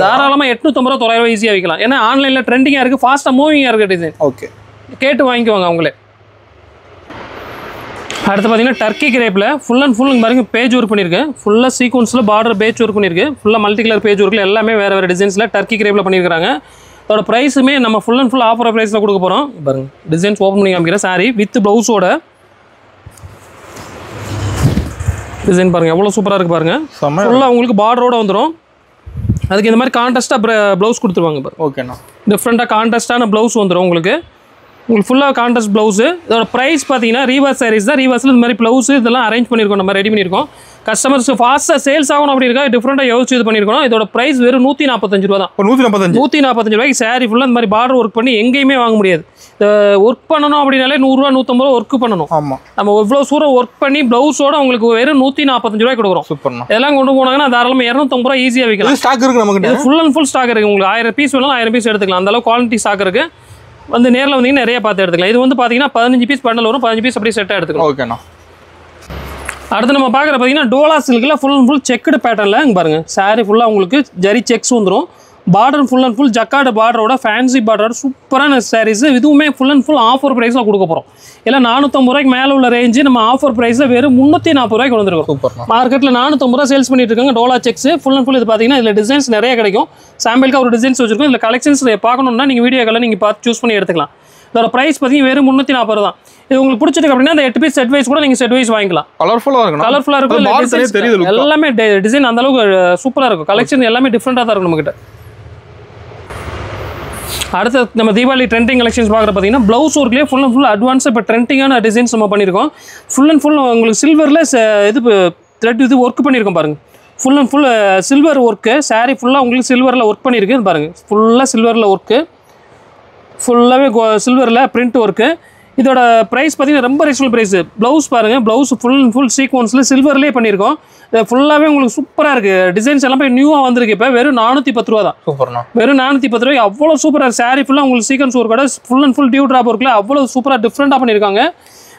தாராளமாக 850 ரூபா 900 ஈஸியாக வைக்கலாம். ஏன்னா ஆன்லைனில் ட்ரெண்டிங்காக இருக்குது, ஃபாஸ்ட்டாக மூவிங்காக இருக்குது டிசைன். ஓகே. கேட்டு வாங்கிக்குவாங்க அவங்களே. அடுத்து பார்த்தீங்கன்னா டர்க்கி கிரேப்பில் ஃபுல் அண்ட் ஃபுல் பாருங்க பேஜ் ஒர்க் பண்ணியிருக்கேன். ஃபுல்லாக சீக்வன்ஸில் பார்டர் பேஜ் ஒர்க் பண்ணியிருக்கு. ஃபுல்லாக மல்டி கலர் பேஜ் ஒர்க்கில் எல்லாமே வேறு டிசைன்ஸில் டர்க்கி கிரேப்பில் பண்ணியிருக்காங்க. அதோட ப்ரைஸுமே நம்ம ஃபுல் அண்ட் ஃபுல் ஆஃபர் ப்ரைஸில் கொடுக்க போகிறோம். பாருங்க டிசைன்ஸ் ஓப்பன் பண்ணி காமிக்கிறேன். சாரி வித் ப்ளவுஸோட டிசைன் பாருங்கள் எவ்வளோ சூப்பராக இருக்குது பாருங்கள். ஃபுல்லாக உங்களுக்கு பார்டரோடு வந்துடும். அதுக்கு இந்த மாதிரி கான்ட்ராஸ்ட்டாக ப்ளவுஸ் கொடுத்துருவாங்க பாருங்க. ஓகேண்ணா. டிஃப்ரெண்ட்டாக கான்ட்ராஸ்ட்டான ப்ளவுஸ் வந்துடும் உங்களுக்கு ஃபுல்லாக கான்ட்ராஸ்ட் ப்ளவுஸு. இதோட ப்ரைஸ் பார்த்தீங்கன்னா ரீவர்ஸ் சாரீஸ் தான். ரீவர்ஸில் இந்த மாதிரி ப்ளவுஸு இதெல்லாம் அரேஞ்ச் பண்ணியிருக்கோம், நம்ம ரெடி பண்ணியிருக்கோம். கஸ்டமர்ஸ் ஃபாஸ்ட்டாக சேல்ஸ் ஆகணும் அப்படி இருக்கா டிஃப்ரெண்ட்டாக யோசிச்சு இது பண்ணியிருக்கோம். இதோட ப்ரைஸ் வெறும் 145 ரூபா தான். 145 ரூபாய்க்கு சாரீ ஃபுல்லாக இந்த மாதிரி பார்டர் ஒர்க் பண்ணி எங்கேயுமே வாங்க முடியாது. இந்த ஒர்க் பண்ணணும் அப்படின்னாலே 100 ரூபா 150 ரூபா ஒர்க் பண்ணணும். ஆமாம். நம்ம இவ்வளோ சூரம் ஒர்க் பண்ணி ப்ளவுஸோட உங்களுக்கு வெறும் 145 ரூபாய்க்கு கொடுக்குறோம். சூப்பர்ண்ணா. இதெல்லாம் கொண்டு போனாங்கன்னா தாராளமாக 250 ரூபா ஈஸியாக வைக்கலாம். ஸ்டாக் இருக்குது நமக்கு. இது ஃபுல் அண்ட் ஃபுல் ஸ்டாக் இருக்குது. உங்களுக்கு 1000 பீஸ் வேணாலும் 1000 பீஸ் எடுத்துக்கலாம். அந்தளவு குவாலிட்டி ஸ்டாக் இருக்குது. வந்து நேரில் வந்தீங்கன்னா நிறைய பார்த்து எடுத்துக்கலாம். இது வந்து பார்த்தீங்கன்னா 15 பீஸ் பண்டல் வரும். 15 பீஸ் அப்படியே செட்டாக எடுத்துக்கலாம். ஓகேண்ணா. அடுத்து நம்ம பார்க்குற பார்த்தீங்கன்னா டோலா சில்கில் ஃபுல் அண்ட் ஃபுல் செக்குடு பேட்டர்னில் இங்கே பாருங்கள். சாரீ ஃபுல்லாக உங்களுக்கு ஜரி செக்ஸ் வந்துடும். Border full and full jacquard பார்டரோட ஃபேன்சி பார்டரோட சூப்பரான சாரீஸ். இதுவுமே ஃபுல் அண்ட் ஃபுல் ஆஃபர் ப்ரைஸில் கொடுக்க போகிறோம். இல்லை 450 ரூபாய்க்கு மேலே உள்ள ரேஞ்சு நம்ம ஆஃபர் ப்ரைஸில் வெறும் 340 ரூபாய்க்கு வந்துருக்கோம். சூப்பர். மார்க்கெட்டில் 450 ரூபா சேல்ஸ் பண்ணிட்டு இருக்காங்க Dola sex. Full and full இது பார்த்தீங்கன்னா இதில் டிசைன்ஸ் நிறைய கிடைக்கும். சாம்பிளுக்கு ஒரு டிசைன்ஸ் வச்சிருக்கோம். இதில் கலெக்ஷன்ஸ் பார்க்கணும்னா நீங்கள் வீடியோக்களில் நீங்கள் பார்த்து சூஸ் பண்ணி எடுத்துக்கலாம். இதோட ப்ரைஸ் பார்த்தீங்கன்னா வெறும் 340 தான். இது உங்களுக்கு பிடிச்சிருக்கு அப்படின்னா அந்த 8 பீஸ் செட் வைஸ் கூட நீங்கள் செட் வைஸ் வாங்கிக்கலாம். கலர்ஃபுல்லாக இருக்கும். எல்லாமே டிசைன் அந்த அளவுக்கு சூப்பராக இருக்கும். கலெக்ஷன் எல்லாமே டிஃப்ரெண்ட்டாக தான் இருக்கும் நம்மகிட்ட. அடுத்து நம்ம தீபாவளி ட்ரெண்டிங் கலெக்ஷன்ஸ் பார்க்குற பார்த்தீங்கன்னா ப்ளவுஸ் ஒர்க்லேயே ஃபுல் அண்ட் ஃபுல் அட்வான்ஸாக இப்போ ட்ரெண்டிங்கான டிசைன்ஸ் நம்ம பண்ணியிருக்கோம். ஃபுல் அண்ட் ஃபுல் உங்களுக்கு சில்வரில் இது த்ரெட் இது ஒர்க் பண்ணியிருக்கோம் பாருங்கள். Full and full silver work. Sari ஃபுல்லாக உங்களுக்கு சில்வரில் ஒர்க் பண்ணியிருக்கு பாருங்கள். ஃபுல்லாக சில்வரில் ஒர்க்கு. ஃபுல்லாகவே சில்வரில் பிரிண்ட் ஒர்க்கு. இதோட ப்ரைஸ் பார்த்தீங்கன்னா ரொம்ப ரீசனபிள் ப்ரைஸு. ப்ளவுஸ் பாருங்கள். ப்ளவுஸ் ஃபுல் அண்ட் ஃபுல் சீக்வன்ஸில் சில்வர்லேயே பண்ணியிருக்கோம். இது ஃபுல்லாகவே உங்களுக்கு சூப்பராக இருக்குது. டிசைன்ஸ் எல்லாம் போய் நியூவாக வந்திருக்கு. இப்போ வெறும் 410 ரூபா தான். சூப்பர்ண்ணா. வெறும் 410 ரூபாய்க்கு அவ்வளோ சூப்பராக சாரீ ஃபுல்லாக உங்களுக்கு சீக்வன்ஸ் ஒர்க்கோட full and full dew drop ஒர்க்கில் அவ்வளோ சூப்பராக டிஃப்ரெண்ட்டாக பண்ணியிருக்காங்க.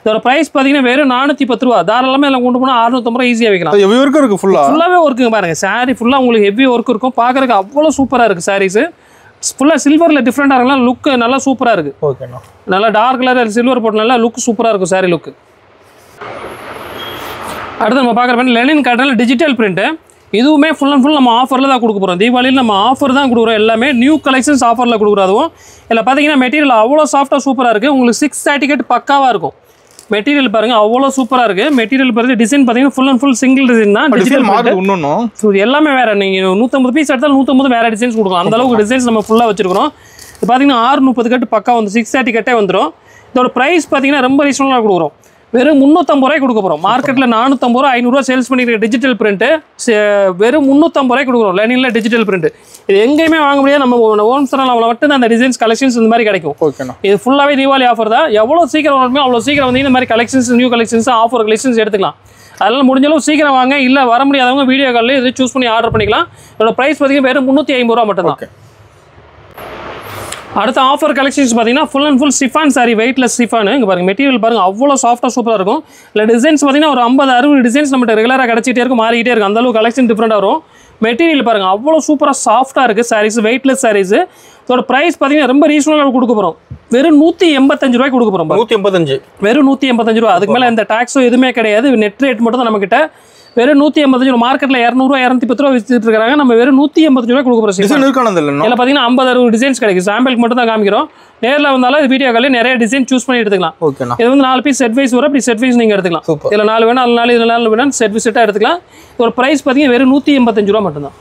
இதோட ப்ரைஸ் பார்த்தீங்கன்னா வெறும் 410 ரூபா. தாராளமாக எல்லாம் கொண்டு போனால் 650 ரூபா ஈஸியாக வைக்கலாம். ஹெவி ஒர்க் இருக்குது. ஃபுல்லாகவே ஒர்க்குங்க பாருங்கள். சாரீ ஃபுல்லாக உங்களுக்கு ஹெவி ஒர்க் இருக்கும். பார்க்குறதுக்கு அவ்வளோ சூப்பராக இருக்குது சாரீஸு. ஃபுல்லாக சில்வரில் டிஃப்ரெண்ட்டாக இருக்கலாம். லுக்கு நல்லா சூப்பராக இருக்குது. ஓகேண்ணா. நல்லா டார்க் கலர் சில்வர் போட்டு நல்லா லுக் சூப்பராக இருக்கும் சாரீ லுக்கு. அடுத்து நம்ம பார்க்குற பண்ணி லெனின் காட்டனில் டிஜிட்டல் பிரிண்ட்டு. இதுவுமே ஃபுல் அண்ட் ஃபுல் நம்ம ஆஃபரில் தான் கொடுக்க போகிறோம். தீபாவளியில் நம்ம ஆஃபர் தான் கொடுக்குறோம். எல்லாமே நியூ கலெக்ஷன்ஸ் ஆஃபரில் கொடுக்குறோம். அதுவும் இல்லை பார்த்தீங்கன்னா மெட்டீரியல் அவ்வளோ சாஃப்டாக சூப்பராக இருக்குது. உங்களுக்கு 6 சர்டிஃபிகேட் பக்காவாக இருக்கும். மெட்டீரியல் பாருங்கள் அவ்வளோ சூப்பராக இருக்குது. மெட்டீரியல் பாருங்கள் டிசைன் பார்த்தீங்கன்னா full and full single design தான். டிஜிட்டல் மாடல் எல்லாமே வேறு. நீங்கள் 150 பீஸ் எடுத்தாலும் 150 வேறு டிசைன்ஸ் கொடுக்கலாம். அந்தளவுக்கு டிசைன்ஸ் நம்ம ஃபுல்லாக வச்சுருக்கிறோம். இது பார்த்தீங்கன்னா 630 கட்டு பக்கா வந்து 6 சர்டிஃபிகேட்டே வந்துடும். இதோட ப்ரைஸ் பார்த்தீங்கன்னா ரொம்ப ரீசனபிளாக கொடுக்குறோம். வெறும் 350 ரூபாய்க்கு கொடுக்க போகிறோம். மார்க்கெட்டில் 450 ரூபா 500 ரூபா சேல்ஸ் பண்ணிக்கிற டிஜிட்டல் பிரிண்ட்டு வெறும் 350 ரூபாய்க்கு கொடுக்குறோம். லெனினில் டிஜிட்டல் பிரிண்ட். இது எங்கேயுமே வாங்க முடியாது. நம்ம ஓன் சேனல் மட்டும் தான் அந்த டிசைன்ஸ் கலெக்ஷன்ஸ் இந்த மாதிரி கிடைக்கும். ஓகேண்ணா. இது ஃபுல்லாகவே தீபாவளி ஆஃபர் தான். எவ்வளோ சீக்கிரம் வரணுமோ அவ்வளோ சீக்கிரம் வந்து இந்த மாதிரி collections new collections offer collections எடுத்துக்கலாம். அதனால் முடிஞ்சளவு சீக்கிரம் வாங்க. இல்லை வர முடியாதவங்க வீடியோ காலில் இது சூஸ் பண்ணி ஆர்டர் பண்ணிக்கலாம். இதோட ப்ரைஸ் பார்த்தீங்கன்னா வெறும் 350 ரூபா மட்டும்தான். அடுத்த ஆஃபர் கலெக்ஷன்ஸ் பார்த்தீங்கன்னா full and full chiffon sorry. Weightless chiffon. இங்கே பாருங்கள் மெட்டீரியல் பாருங்கள் அவ்வளோ சாஃப்டாக சூப்பராக இருக்கும். இல்லை டிசைன்ஸ் பார்த்தீங்கன்னா ஒரு 50-60 டிசைன்ஸ் நம்மகிட்ட ரெகுலராக கிடச்சிட்டே இருக்கும், மாறிக்கிட்டே இருக்கும். அந்தளவுக்கு கலெக்ஷன் டிஃப்ரெண்ட்டாக வரும். மெட்டீரியல் பாருங்கள் அவ்வளோ சூப்பராக சாஃப்டாக இருக்குது சாரீஸ். வெயிட்லெஸ் சாரீஸ். இதோட ப்ரைஸ் பார்த்தீங்கன்னா ரொம்ப ரீசனபிளாக கொடுக்க போகிறோம். வெறும் 185 ரூபாய்க்கு கொடுக்க போகிறோம். 185. வெறும் 185 ரூபா. அதுக்கு மேலே எந்த டாக்ஸோ எதுவுமே கிடையாது. நெட் ரேட் மட்டும் தான் நம்மகிட்ட. வெறும் 185 ரூபா. மார்க்கெட்டில் 200 ரூபா 210 ரூபா வித்துட்டு இருக்காங்க. நம்ம வெறும் 185 ரூபாய் கொடுக்க போகிறோம். இதில் பார்த்தீங்கன்னா 50-60 டிசைன்ஸ் கிடைக்கும். சாம்பிளுக்கு மட்டும் தான் காமிக்கிறோம். நேரில் வந்தாலும் வீடியோ காலில் நிறைய டிசைன் சூஸ் பண்ணி எடுத்துக்கலாம். ஓகேண்ணா. இது வந்து 4 பீஸ் செட் வைஸ் வரும். அப்படி செட் வைஸ் நீங்கள் எடுத்துக்கலாம். இதில் 4 வேணும் 4 இதில் 4 வேணும் செட்டாக எடுத்துக்கலாம். ஒரு ப்ரைஸ் பார்த்தீங்கன்னா வெறும் 185 ரூபா மட்டும்தான்.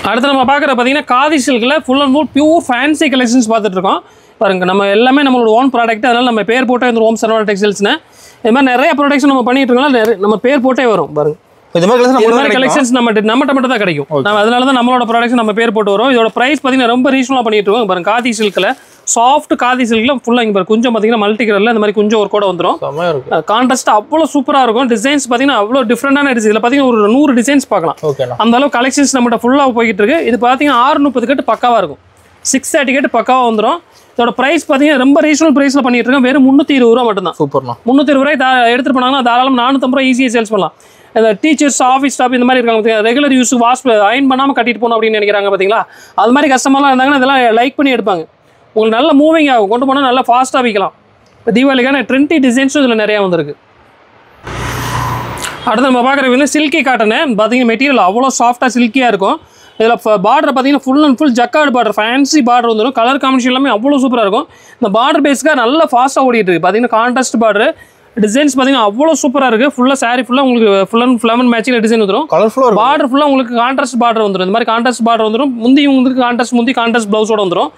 அடுத்து நம்ம பார்க்குற பார்த்தீங்கன்னா காதி சில்கில் full and full pure fancy collections பார்த்துட்டு இருக்கோம். பாருங்கள் நம்ம எல்லாமே நம்மளோட ஓன் ப்ராடக்ட். அதனால் நம்ம பேர் போட்டே வந்து ஓம் சரவணா டெக்ஸ்டைல்ஸ்னு இது மாதிரி நிறைய ப்ராடக்ட்ஸ் நம்ம பண்ணிட்டு இருக்கோம். நம்ம பேர் போட்டே வரும் பாருங்கள். இந்த மாதிரி கலெக்ஷன்ஸ் நம்மகிட்ட மட்டும் தான் கிடைக்கும். நம்ம அதனால தான் நம்மளோட ப்ராடக்ட்ஸ் நம்ம பேர் போட்டு வரோம். இதோட பிரைஸ் பார்த்தீங்கன்னா ரொம்ப ரீசனலாக பண்ணிட்டு இருக்கோம். பாருங்க காதி சில்கில் சாஃப்ட் காதி சில்கில் ஃபுல்லாக இங்கே பாருங்க கொஞ்சம் பார்த்தீங்கன்னா மல்டி கலரில் இந்த மாதிரி கொஞ்சம் ஒரு கூட வந்துடும். கான்ட்ராஸ்ட் அவ்வளோ சூப்பராக இருக்கும். டிசைன்ஸ் பார்த்தீங்கன்னா அவ்வளோ டிஃப்ரெண்டான டிசைன். இதில் பார்த்தீங்கன்னா ஒரு 100 டிசைன்ஸ் பார்க்கலாம். அந்த அளவு கலெக்ஷன்ஸ் நம்மகிட்ட ஃபுல்லாக போய்கிட்டு இருக்கு. இது பார்த்தீங்கன்னா 630 கட்டு பக்காவாக இருக்கும். 630 கட்டு பக்காவாக வந்துடும். இதோட பிரைஸ் பார்த்தீங்கன்னா ரொம்ப ரீசனல் பிரைஸில் பண்ணிட்டு இருக்கோம். வெறும் 320 ரூபா மட்டும்தான். சூப்பர்ண்ணா. 320 ரூபாய் எடுத்துட்டு போனாங்கன்னா தாராளம் 450 ரூபாய் ஈஸியாக சேல்ஸ் பண்ணலாம். இந்த டீச்சர்ஸ் ஆஃபீஸ் ஸ்டாஃப் இந்த மாதிரி இருக்காங்க, ரெகுலர் யூஸ் வாஷ் அயன் பண்ணாமல் கட்டிட்டு போகணும் அப்படின்னு நினைக்கிறாங்க பார்த்தீங்களா? அது மாதிரி கஸ்டமர்லாம் இருந்தாங்கன்னா இதெல்லாம் லைக் பண்ணி எடுப்பாங்க. உங்களுக்கு நல்ல மூவிங் ஆகும், கொண்டு போனால் நல்லா ஃபாஸ்ட்டாக விற்கலாம். இப்போ தீபாவளிக்கான ட்ரெண்டி டிசைன்ஸும் இதில் நிறையா வந்திருக்கு. அடுத்து நம்ம பார்க்குற சில்கி காட்டனு பார்த்தீங்கன்னா மெட்டீரியல் அவ்வளோ சாஃப்டாக சில்கியாக இருக்கும். இதில் பார்டர் பார்த்தீங்கன்னா full and full jacquard border, fancy border வந்துடும். கலர் காம்பினேஷன் எல்லாமே அவ்வளோ சூப்பராக இருக்கும். இந்த பார்டர் பேஸ்க்காக நல்லா ஃபாஸ்ட்டாக ஓடிட்டு இருக்குது. பார்த்தீங்கன்னா கான்ட்ராஸ்ட் பார்டர் டிசைன்ஸ் பார்த்தீங்கன்னா அவ்வளோ சூப்பராக இருக்குது. ஃபுல்லாக சாரி ஃபுல்லாக உங்களுக்கு ஃபுல் அண்ட் ஃப்ளவன் மேட்சிங் டிசைன் வந்துடும். கலர்ஃபுல்லாக பார்டர் ஃபுல்லாக உங்களுக்கு கான்ட்ராஸ்ட் பார்டர் வந்துடும். இந்த மாதிரி கான்ட்ராஸ்ட் பார்டர் வந்துடும். முந்தி உங்களுக்கு கான்ட்ராஸ்ட் ப்ளவுஸோட வந்துடும்.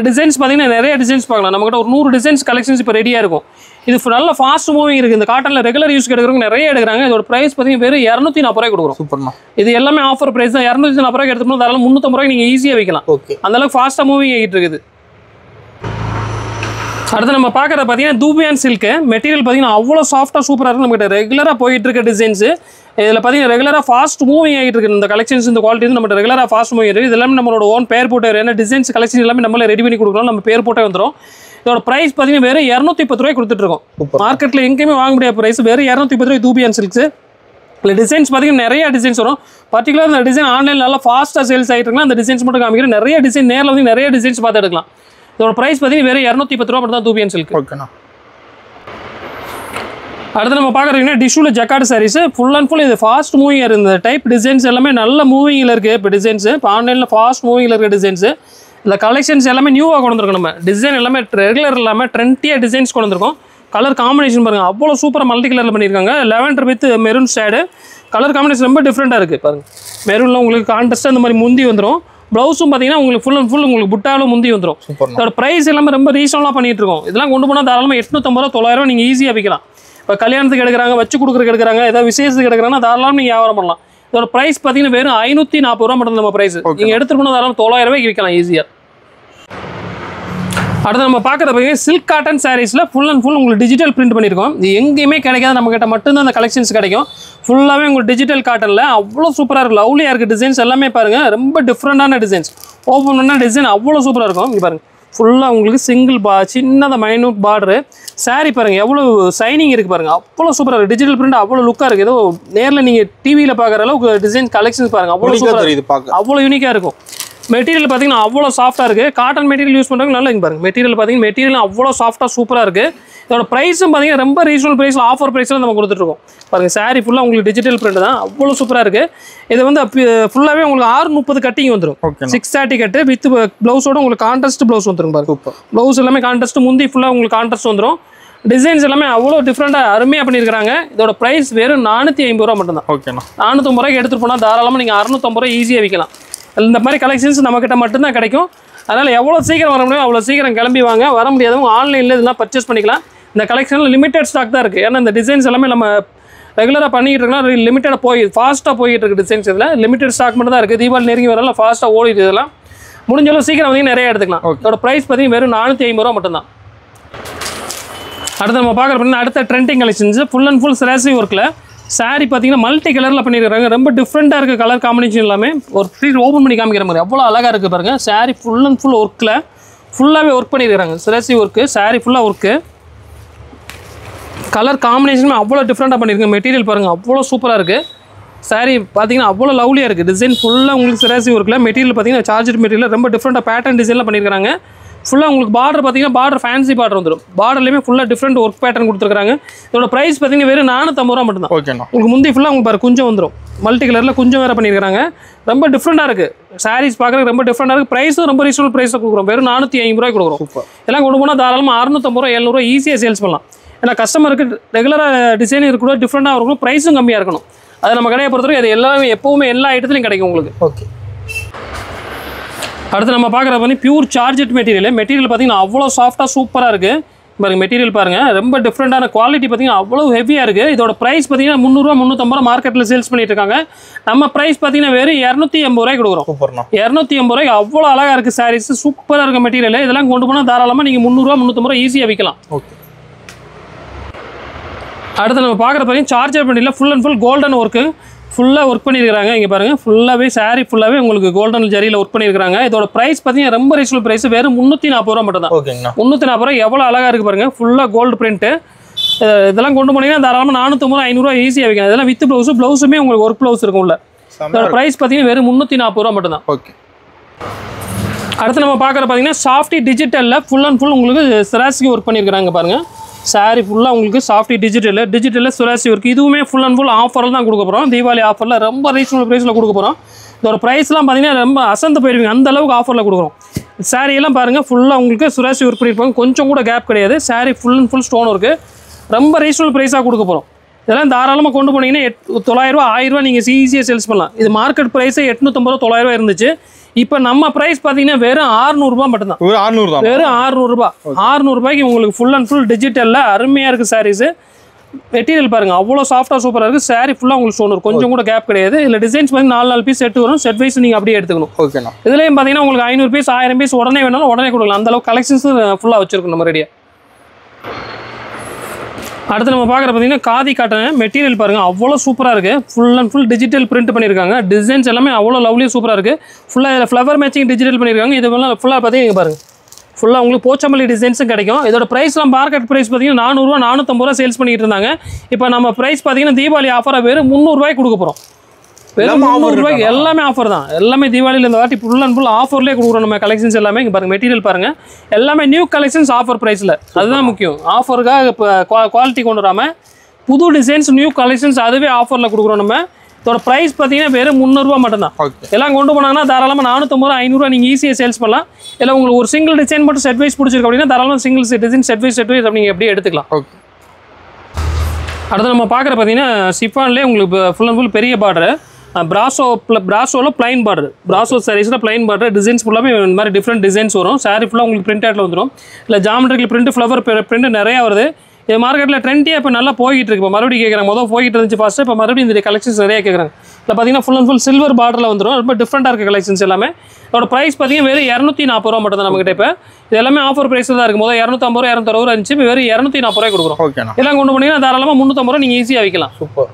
டிசைன்ஸ் பார்த்தீங்கன்னா நிறைய டிசைன்ஸ் பார்க்கலாம். நம்மகிட்ட ஒரு 100 டிசைன்ஸ் கலெக்ஷன்ஸ் இப்போ ரெடியாக இருக்கும். இது நல்ல ஃபாஸ்ட் மூவிங் இருக்குது. இந்த காட்டனில் ரெகுலர் யூஸ் எடுக்கிறவங்க நிறைய எடுக்கிறாங்க. இதோட ப்ரைஸ் பார்த்தீங்கன்னா வெறும் 240 ரூபாய் கொடுக்குறோம். சூப்பர்ண்ணா. இது எல்லாமே ஆஃபர் ப்ரைஸ் தான். 240 ரூபாய்க்கு எடுத்துக்கணும். அதனால 350 ரூபாய்க்கு நீங்கள் ஈஸியாக வைக்கலாம். ஓகே, அந்தளவுக்கு ஃபாஸ்ட்டாக மூவிங் ஆகிட்டு இருக்குது. அடுத்து நம்ம பார்க்குறது பார்த்தீங்கன்னா தூபியான் சில்க்கு மெட்டீரியல் பார்த்தீங்கன்னா அவ்வளோ சாஃப்டாக சூப்பராக இருக்கும். நம்மகிட்ட ரெகுலராக போயிட்டு இருக்க டிசைன்ஸு. இதில் பார்த்தீங்கன்னா ரெகுலராக ஃபாஸ்ட் மூவிங் ஆகிட்டு இருக்குது. இந்த கலெக்ஷன்ஸ் இந்த குவாலிட்டி வந்து நம்மகிட்ட ரெகுலராக ஃபாஸ்ட் மூவிங் இருக்குது. இது எல்லாமே நம்மளோட ஓன் பேர் போட்டு ஏன்னா டிசைன்ஸ் கலெக்ஷன் எல்லாமே நம்மளே ரெடி பண்ணி கொடுக்குறோம். நம்ம பேர் போட்டே வந்துடும். இதோட ப்ரைஸ் பார்த்தீங்கன்னா வெறும் 210 ரூபாய் கொடுத்துட்ருக்கோம். மார்க்கெட்டில் எங்கேயுமே வாங்க முடியாத ப்ரைஸ் வெறும் 210 ரூபாய் தூபியான் சில்க்ஸ். இல்லை டிசைன்ஸ் பார்த்தீங்கன்னா நிறைய டிசைன்ஸ் வரும். பர்டிகுலர் இந்த டிசைன் ஆன்லைனில் நல்லா ஃபாஸ்ட்டாக சேல்ஸ் ஆகிட்டு இருக்கலாம். அந்த டிசைன்ஸ் மட்டும் காமிக்கிறேன். நிறைய டிசைன் நேரில் வந்து நிறைய டிசைன்ஸ் பார்த்து எடுக்கலாம். இதோட ப்ரைஸ் பார்த்தீங்கன்னா வெறும் 210 ரூபா மட்டும் தான் தூபியான் சில்க். ஓகேண்ணா. அடுத்து நம்ம பார்க்குறீங்கன்னா டிஷ்யூவில் jacquard sarees full and full இது ஃபாஸ்ட் மூவிங் இருந்த டைப் டிசைன்ஸ் எல்லாமே நல்ல மூவிங்கில் இருக்குது. இப்போ டிசைன்ஸு இப்போ ஆன்லைனில் ஃபாஸ்ட் மூவிங்கில் இருக்க டிசைன்ஸு இந்த கலெக்ஷன்ஸ் எல்லாமே நியூவாக கொண்டு வந்துருக்கோம். நம்ம டிசைன் எல்லாமே ரெகுலர் இல்லாமல் ட்ரெண்டியாக டிசைன்ஸ் கொண்டு வந்திருக்கோம். கலர் காம்பினேஷன் பாருங்கள் அவ்வளோ சூப்பராக மல்டி கலரில் பண்ணியிருக்காங்க. Lavender with maroon shade colour combination ரொம்ப டிஃப்ரெண்ட்டாக இருக்குது. பாருங்கள் மெரூனில் உங்களுக்கு கான்ட்ராஸ்ட்டாக இந்த மாதிரி முந்தி வந்துடும். ப்ளவுஸும் பார்த்தீங்கன்னா உங்களுக்கு ஃபுல் அண்ட் ஃபுல் உங்களுக்கு புட்டாவில் முந்தி வந்துடும். இதோட ப்ரைஸ் எல்லாமே ரொம்ப ரீசனலாக பண்ணிட்டு இருக்கோம். இதெல்லாம் கொண்டு போனால் தாராளமாக 850 ரூபா 900 நீங்கள் ஈஸியாக விற்கலாம். இப்போ கல்யாணத்துக்கு எடுக்கிறாங்க, வச்சு கொடுக்குறதுக்கு எடுக்கிறாங்க, ஏதாவது விசேஷத்துக்கு எடுக்கிறாங்கன்னா தாராளமாக நீங்கள் வியாபாரம் பண்ணலாம். இதோட ப்ரைஸ் பார்த்தீங்கன்னா வெறும் 540 ரூபா மட்டும் நம்ம ப்ரைஸ். நீங்கள் எடுத்துகிட்டு போனால் தாராளமாக 900 ரூபாய்க்கு விற்கலாம் ஈஸியாக. அடுத்து நம்ம பார்க்குறது சில்க் காட்டன் சாரீஸில் ஃபுல் அண்ட் ஃபுல் உங்களுக்கு டிஜிட்டல் பிரிண்ட் பண்ணியிருக்கோம். இது எங்கேயுமே கிடைக்காது, நம்மகிட்ட மட்டும்தான் அந்த கலெக்ஷன்ஸ் கிடைக்கும். ஃபுல்லாகவே உங்களுக்கு டிஜிட்டல் காட்டனில் அவ்வளோ சூப்பராக இருக்குது. லவ்லியாக இருக்குது டிசைன்ஸ் எல்லாமே பாருங்கள். ரொம்ப டிஃப்ரெண்டான டிசைன்ஸ். ஓப்பன் பண்ண டிசைன் அவ்வளோ சூப்பராக இருக்கும். இங்கே பாருங்கள் ஃபுல்லாக உங்களுக்கு சிங்கிள் சின்னதாக மைனூட் பார்டரு. சாரீ பாருங்கள் எவ்வளோ சைனிங் இருக்குது பாருங்கள். அவ்வளோ சூப்பராக இருக்குது. டிஜிட்டல் பிரிண்ட் அவ்வளோ லுக்காக இருக்குது. ஏதோ நேரில் நீங்கள் டிவியில் பார்க்குற அளவுக்கு டிசைன் கலெக்ஷன்ஸ் பாருங்கள். அவ்வளோ சூப்பராக இருக்குது, அவ்வளோ யூனிக்காக இருக்கும். மெட்டீரியல் பார்த்தீங்கன்னா அவ்வளோ சாஃப்ட்டாக இருக்குது. காட்டன் மெட்டீரியல் யூஸ் பண்ணுறவங்க நல்லா இங்கே பாருங்கள். மெட்டீரியல் பார்த்தீங்கன்னா மெட்டீரியல் அவ்வளோ சாஃப்ட்டாக சூப்பராக இருக்குது. இதோட ப்ரைஸும் பார்த்தீங்கன்னா ரொம்ப ரீசனல் ப்ரைஸில் ஆஃபர் ப்ரைஸில் நம்ம கொடுத்துட்ருக்கோம். பாருங்கள் சாரீ ஃபுல்லாக உங்களுக்கு டிஜிட்டல் பிரிண்ட் தான் அவ்வளோ சூப்பராக இருக்குது. இது வந்து ஃபுல்லாகவே உங்களுக்கு 630 கட்டிங் வந்துடும். 630 கட்டு வித் ப்ளவுஸோட உங்களுக்கு கான்ட்ராஸ்ட் ப்ளவுஸ் வந்துடும். பாருங்க ப்ளவுஸ் எல்லாமே கான்ட்ராஸ்ட், முந்தி ஃபுல்லாக உங்களுக்கு கான்ட்ராஸ்ட் வந்துடும். டிசைன்ஸ் எல்லாமே அவ்வளோ டிஃப்ரெண்ட்டாக அருமையாக பண்ணியிருக்காங்க. இதோட ப்ரைஸ் வெறும் 450 ரூபா மட்டும்தான். ஓகேண்ணா. 450 ரூபாய்க்கு எடுத்துகிட்டு போனால் தாராளமாக நீங்கள் 650 ரூபா ஈஸியாக விற்கலாம். இந்த மாதிரி கலெக்ஷன்ஸ் நம்மக்கிட்ட மட்டும்தான் கிடைக்கும். அதனால் எவ்வளோ சீக்கிரம் வர முடியும் அவ்வளோ சீக்கிரம் கிளம்பி வாங்க. வர முடியாதவங்க ஆன்லைனில் இதெல்லாம் பர்ச்சேஸ் பண்ணிக்கலாம். இந்த கலெக்ஷனில் லிமிடெட் ஸ்டாக் தான் இருக்குது. ஏன்னா இந்த டிசைன்ஸ் எல்லாமே நம்ம ரெகுலராக பண்ணிக்கிட்டு இருக்கோம். லிமிட்டடாக ஃபாஸ்ட்டாக போயிட்டு இருக்குது டிசைன்ஸ். இதில் லிமிடெட் ஸ்டாக் மட்டும் தான் இருக்குது. தீபாவளி நெருங்கி வரலாம் ஃபாஸ்ட்டாக ஓடிட்டு இதெல்லாம் முடிஞ்சளவு சீக்கிரம் வந்து நிறைய எடுத்துக்கலாம். இதோட ப்ரைஸ் பார்த்தீங்கன்னா வெறும் 450 ரூபா மட்டும்தான். அடுத்து நம்ம பார்க்குற அடுத்த trending collections full and full சிராசி ஒர்க்கில் சாரீ பார்த்தீங்கன்னா மல்டி கலரில் பண்ணியிருக்காங்க. ரொம்ப டிஃப்ரெண்ட்டாக இருக்குது கலர் காம்பினேஷன் எல்லாமே. ஒரு பீஸ் ஓப்பன் பண்ணி காமிக்கிற மாதிரி அவ்வளோ அழகாக இருக்குது பாருங்கள். சாரீ ஃபுல் அண்ட் ஃபுல் ஒர்க்கில் ஃபுல்லாகவே ஒர்க் பண்ணியிருக்காங்க. சிராசி ஒர்க்கு சாரீ ஃபுல்லாக ஒர்க்கு. கலர் காம்பினேஷனுமே அவ்வளோ டிஃப்ரெண்ட்டாக பண்ணியிருக்காங்க. மெட்டீரியல் பாருங்கள் அவ்வளோ சூப்பராக இருக்குது. சாரீ பார்த்தீங்கன்னா அவ்வளோ லவ்லியாக இருக்குது. டிசைன் ஃபுல்லாக உங்களுக்கு சிராசி ஒர்க்கில். மெட்டீரியல் பார்த்தீங்கன்னா சார்ஜர் மெட்டீரியல் ரொம்ப டிஃப்ரெண்ட்டாக பேட்டர்ன் டிசைனில் பண்ணியிருக்காங்க. ஃபுல்லாக உங்களுக்கு பார்டர் பார்த்தீங்கன்னா பார்டர் ஃபேன்சி பார்டர் வந்துடும். பார்டர்லேயுமே ஃபுல்லாக டிஃப்ரெண்ட் ஒர்க் பேட்டர்ன் கொடுத்துருக்காங்க. இதோட ப்ரைஸ் பார்த்தீங்கன்னா வெறும் 450 ரூபா மட்டும்தான். ஓகேண்ணா. உங்களுக்கு முந்தி ஃபுல்லாக உங்களுக்கு பாரு கொஞ்சம் வந்துடும். மல்டி கலரில் கொஞ்சம் வேறு பண்ணியிருக்காங்க. ரொம்ப டிஃப்ரெண்ட்டாக இருக்குது. சாரீஸ் பார்க்குறதுக்கு ரொம்ப டிஃப்ரெண்ட்டாக இருக்குது. ப்ரைஸும் ரொம்ப ரீசனல் ப்ரைஸில் கொடுக்குறோம். வெறும் 450 ரூபாய் கொடுக்குறோம். எல்லாம் கொண்டு போனால் தாராளமாக 650 ரூபா 700 ரூபா ஈஸியாக சேல்ஸ் பண்ணலாம். ஏன்னா கஸ்டமருக்கு ரெகுலராக டிசைன் இருக்கணும், டிஃப்ரெண்ட்டாக இருக்கணும், ப்ரைஸும் கம்மியாக இருக்கணும். அது நம்ம கடையை பொறுத்தவரைக்கும் அது எல்லாமே எப்போவுமே எல்லா ஐட்டத்துலையும் கிடைக்கும் உங்களுக்கு. ஓகே. அடுத்து நம்ம பார்க்குற பியூர் சார்ஜெட் மெட்டீரியல். மெட்டீரியல் பார்த்தீங்கன்னா அவ்வளோ சாஃப்ட்டாக சூப்பராக இருக்குது. பாருங்க மெட்டீரியல் பாருங்க ரொம்ப டிஃப்ரெண்டான குவாலிட்டி பார்த்தீங்கன்னா அவ்வளோ ஹெவியாக இருக்குது. இதோட ப்ரைஸ் பார்த்தீங்கன்னா 300 350 மார்க்கெட்டில் சேல்ஸ் பண்ணிட்டு இருக்காங்க. நம்ம ப்ரைஸ் பார்த்தீங்கன்னா வெறும் 280 ரூபாய்க்கு கொடுக்குறோம். 280 ரூபாய்க்கு அவ்வளோ அழகாக இருக்குது சாரீஸ், சூப்பராக இருக்க மெட்டீரியல். இதெல்லாம் கொண்டு போனால் தாராளமாக நீங்கள் 300 350 ஈஸியாக விற்கலாம். ஓகே. அடுத்து நம்ம பார்க்குற பார்த்தீங்கன்னா சார்ஜர் பண்ணியில் full and full golden work ஃபுல்லாக ஒர்க் பண்ணியிருக்காங்க. இங்கே பாருங்கள் ஃபுல்லாகவே சாரீ ஃபுல்லாகவே உங்களுக்கு கோல்டன் ஜரியில் ஒர்க் பண்ணியிருக்காங்க. இதோட ப்ரைஸ் பார்த்தீங்கன்னா ரொம்ப ரீசனபிள் ப்ரைஸ், வெறும் 340 ரூபா மட்டும் தான். 340 ரூபா எவ்வளோ அழகாக இருக்குது பாருங்கள், ஃபுல்லாக கோல்டு பிரிண்ட்டு. இதெல்லாம் கொண்டு போனீங்கன்னா தாராளமாக 450 500 ஈஸியாக வைக்கலாம். இதெல்லாம் வித் ப்ளவுஸுமே உங்களுக்கு ஒர்க் ப்ளவுஸ் இருக்கும் உள்ள. இதோட ப்ரைஸ் பார்த்தீங்கன்னா வெறும் 340 ரூபா மட்டும் தான். ஓகே. அடுத்து நம்ம பார்க்குற பார்த்தீங்கன்னா சாஃப்டி டிஜிட்டலில் ஃபுல் அண்ட் ஃபுல் உங்களுக்கு சிராசிக்கு ஒர்க் பண்ணியிருக்காங்க பாருங்கள். சாரி ஃபுல்லாக உங்களுக்கு சாஃப்டி டிஜிட்டலில் சுராசி இருக்குது. இதுவுமே ஃபுல் அண்ட் ஃபுல் ஆஃபரில் தான் கொடுக்க போகிறோம். தீபாவளி ஆஃபரில் ரொம்ப ரீசனபிள் ப்ரைஸில் கொடுக்க போகிறோம். இதோட ப்ரைஸ்லாம் பார்த்தீங்கன்னா ரொம்ப அசந்து போயிருவீங்க, அந்த அளவுக்கு ஆஃபரில் கொடுக்குறோம். சாரியெல்லாம் பாருங்கள் ஃபுல்லாக உங்களுக்கு சுராசி ஒர்க் பண்ணியிருப்பாங்க, கொஞ்சம் கூட கேப் கிடையாது. Sorry full and full stone இருக்குது, ரொம்ப ரீசனபிள் ப்ரைஸாக கொடுக்க போகிறோம். இதெல்லாம் தாராளமாக கொண்டு போனீங்கன்னா 900 ரூபா 1000 ரூபா நீங்கள் ஈஸியாக சேல்ஸ் பண்ணலாம். இது மார்க்கெட் ப்ரைஸே 850 900 ரூபா இருந்துச்சு. இப்போ நம்ம ப்ரைஸ் பார்த்தீங்கன்னா வெறும் 600 ரூபா மட்டும் தான். வெறும் 600 ரூபா. 600 ரூபாய்க்கு உங்களுக்கு ஃபுல் அண்ட் ஃபுல் டிஜிட்டலில் அருமையாக இருக்குது சாரீஸு. மெட்டீரியல் பாருங்கள் அவ்வளோ சாஃப்டாக சூப்பராக இருக்குது. சாரி ஃபுல்லாக உங்களுக்கு ஸ்டோன் வரும், கொஞ்சம் கூட கேப் கிடையாது. இதில் டிசைன்ஸ் வந்து 4 பீஸ் செட் வரும். செட் வைஸ் நீங்கள் அப்படியே எடுத்துக்கணும். ஓகேண்ணா. இதுலேயும் பார்த்தீங்கன்னா உங்களுக்கு 500 பீஸ் 1000 பீஸ் உடனே வேணாலும் உடனே கொடுக்கலாம். அந்தளவுக்கு கலெக்ஷன்ஸ் ஃபுல்லாக வச்சுருக்கோம் நம்ம ரெடியாக. அடுத்து நம்ம பார்க்குற பார்த்தீங்கன்னா காதி காட்டன் மெட்டீரியல் பாருங்கள் அவ்வளோ சூப்பராக இருக்குது. Full and full digital print பண்ணியிருக்காங்க. டிசைன்ஸ் எல்லாமே அவ்வளோ லவ்லியாக சூப்பராக இருக்குது. ஃபுல்லாக இதில் ஃப்ளவர் மேட்சிங் டிஜிட்டல் பண்ணியிருக்காங்க. இது ஃபுல்லாக பார்த்தீங்கன்னா பாருங்கள் ஃபுல்லாக உங்களுக்கு போச்சம்பள்ளி டிசைன்ஸும் கிடைக்கும். இதோட ப்ரைஸ்லாம் மார்க்கெட் ப்ரைஸ் பார்த்தீங்கன்னா 400 ரூபா 450 ரூபா சேல்ஸ் பண்ணிட்டு இருந்தாங்க. இப்போ நம்ம ப்ரைஸ் பார்த்தீங்கன்னா தீபாவளி ஆஃபராக வெறும் 300 ரூபாய்க்கு கொடுக்க போகிறோம். வெறும் 300 ரூபாய்க்கு எல்லாமே ஆஃபர் தான். எல்லாமே தீபாவளியில் இந்த வாட்டி ஃபுல் அண்ட் ஃபுல் ஆஃபர்லேயே கொடுக்குறோம் நம்ம கலெக்ஷன்ஸ் எல்லாமே. இங்கே பாருங்கள் மெட்டீரியல் பாருங்கள் எல்லாமே நியூ கலெக்ஷன்ஸ் ஆஃபர் ப்ரைஸில். அதுதான் முக்கியம். ஆஃபருக்காக இப்போ குவாலிட்டி கொண்டு வராமல் புது டிசைன்ஸ் நியூ கலெக்ஷன்ஸ் அதுவே ஆஃபரில் கொடுக்குறோம் நம்ம. இதோட ப்ரைஸ் பார்த்தீங்கன்னா வெறும் 300 ரூபா மட்டும் தான். எல்லாம் கொண்டு போனாங்கன்னா தாராளமாக 450 500 ரூபா நீங்கள் ஈஸியாக சேல்ஸ் பண்ணலாம். இல்லை உங்களுக்கு ஒரு சிங்கிள் டிசைன் மட்டும் செட் வைஸ் பிடிச்சிருக்கு அப்படின்னா தாராளமாக சிங்கிள் டிசைன் செட் வைஸ் நீங்கள் அப்படியே எடுத்துக்கலாம். அடுத்து நம்ம பார்க்குற பார்த்தீங்கன்னா சிஃபான்லேயே உங்களுக்கு ஃபுல் அண்ட் ஃபுல் பெரிய பார்டர் பிராசோவில் பிளைன் பார்டர். பிராசோ சாரீஸில் பிளைன் பார்டர் டிசைன்ஸ் ஃபுல்லாமே இந்த மாதிரி டிஃப்ரெண்ட் டிசைன்ஸ் வரும். சாரீ ஃபுல்லாக உங்களுக்கு பிரிண்ட் ஆட்டில் வந்துடும். இல்லை ஜாமெட்ரிக்கல் பிரிண்ட் ஃப்ளவர் பிரிண்ட் நிறையா வருது. இது மார்க்கெட்டில் ட்ரெண்டியாக இப்போ நல்லா போய்கிட்டு இருக்கு. இப்போ மறுபடியும் கேட்குறாங்க, மொதல் போய்கிட்டு இருந்துச்சு ஃபஸ்ட்டு, இப்போ மறுபடியும் இந்த கலெக்ஷன்ஸ் நிறையா கேட்குறாங்க. இல்லை பார்த்தீங்கன்னா ஃபுல் அண்ட் ஃபுல் சில்வர் பார்டரில் வந்துடும். ரொம்ப டிஃப்ரெண்ட்டாக இருக்க கலெக்ஷன்ஸ் எல்லாமே. இதோட ப்ரைஸ் பார்த்தீங்கன்னா வெறும் 240 ரூபா மட்டும் தான் நம்மகிட்ட. இப்போ இது எல்லாமே ஆஃபர் ப்ரைஸில் தான் இருக்குது. மொதல் 250 ரூபா 260 ரூபா இருந்துச்சு, இப்போ வெறும் 240 ரூபாய் கொடுக்குறோம். எல்லாம் கொண்டு போனீங்கன்னா தாராளமாக 350 ரூபா நீங்கள் ஈஸியாக விற்கலாம். சூப்பர்.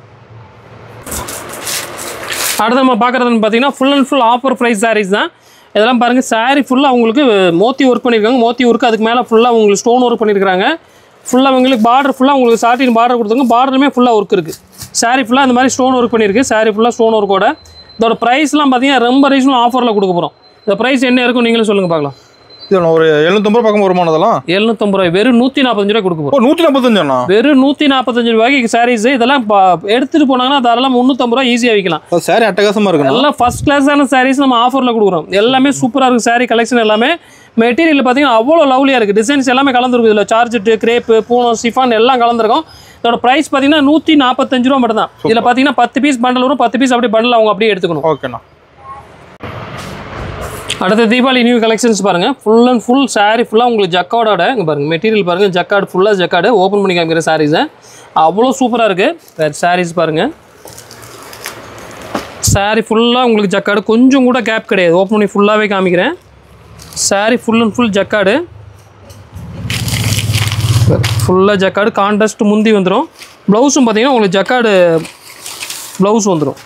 அடுத்து நம்ம பார்க்குறதுன்னு பார்த்தீங்கன்னா full and full offer price saris தான். இதெல்லாம் பாருங்கள் சாரீ ஃபுல்லாக உங்களுக்கு மோத்தி ஒர்க் பண்ணியிருக்காங்க. மோத்தி ஒர்க்கு அதுக்கு மேலே ஃபுல்லாக உங்களுக்கு ஸ்டோன் ஒர்க் பண்ணியிருக்காங்க. ஃபுல்லாக உங்களுக்கு பார்டர் ஃபுல்லாக உங்களுக்கு சாட்டின் பார்டர் கொடுத்துருங்க. பார்டருமே ஃபுல்லாக ஒர்க் இருக்குது. சாரீ ஃபுல்லாக இந்த மாதிரி ஸ்டோன் ஒர்க் பண்ணியிருக்கு. சாரீ ஃபுல்லாக ஸ்டோன் ஒர்க்கோட. இதோட ப்ரைஸ்லாம் பார்த்தீங்கன்னா ரொம்ப ரீசனபிள் ஆஃபரில் கொடுக்க போகிறோம். இந்த ப்ரைஸ் என்ன இருக்கும் நீங்களும் சொல்லுங்கள் பார்க்கலாம். இது ஒரு 750 ரூபா பக்கம் வருமானதெல்லாம் 750 ரூபாய் வெறும் 145 ரூபாய் கொடுக்க போகிறோம். 145 வெறும் 145 ரூபாய்க்கு சாரீஸ். இதெல்லாம் எடுத்துகிட்டு போனாங்கன்னா தாராளமாக 350 ரூபா ஈஸியாக விற்கலாம். சாரி அட்டகாசமாக இருக்கு. எல்லாம் ஃபர்ஸ்ட் கிளாஸான சாரீஸ் நம்ம ஆஃபரில் கொடுக்குறோம். எல்லாமே சூப்பராக இருக்குது. சாரீ கலெக்ஷன் எல்லாமே மெட்டீரியல் பார்த்தீங்கன்னா அவ்வளோ லவ்லியாக இருக்குது. டிசைன்ஸ் எல்லாமே கலந்துருக்கும். இதில் சார்ஜெட்டு கிரேப்பு பூனம் சிஃபான் எல்லாம் கலந்துருக்கும். இதோட ப்ரைஸ் பார்த்தீங்கன்னா 145 ரூபா மட்டும் தான். இதில் பார்த்தீங்கன்னா 10 பீஸ் பண்டல் வரும். 10 பீஸ் அப்படியே பண்டல் அவங்க அப்படியே எடுத்துக்கணும். ஓகேண்ணா. அடுத்த தீபாவளி நியூ கலெக்ஷன்ஸ் பாருங்கள். ஃபுல் அண்ட் ஃபுல் சாரீ ஃபுல்லாக உங்களுக்கு ஜக்கார்டோட இங்கே பாருங்கள் மெட்டீரியல் பாருங்கள். ஜக்கார்டு ஃபுல்லாக ஜக்கார்டு ஓப்பன் பண்ணி காமிக்கிற சாரீஸை அவ்வளோ சூப்பராக இருக்குது. வேறு சாரீஸ் பாருங்கள். சாரீ ஃபுல்லாக உங்களுக்கு ஜக்கார்டு, கொஞ்சம் கூட கேப் கிடையாது. ஓப்பன் பண்ணி ஃபுல்லாகவே காமிக்கிறேன். Sari full and full jacquard, ஃபுல்லாக ஜக்கார்டு கான்ட்ராஸ்ட் முந்தி வந்துடும். ப்ளவுஸும் பார்த்தீங்கன்னா உங்களுக்கு ஜக்கார்டு ப்ளவுஸ் வந்துடும்.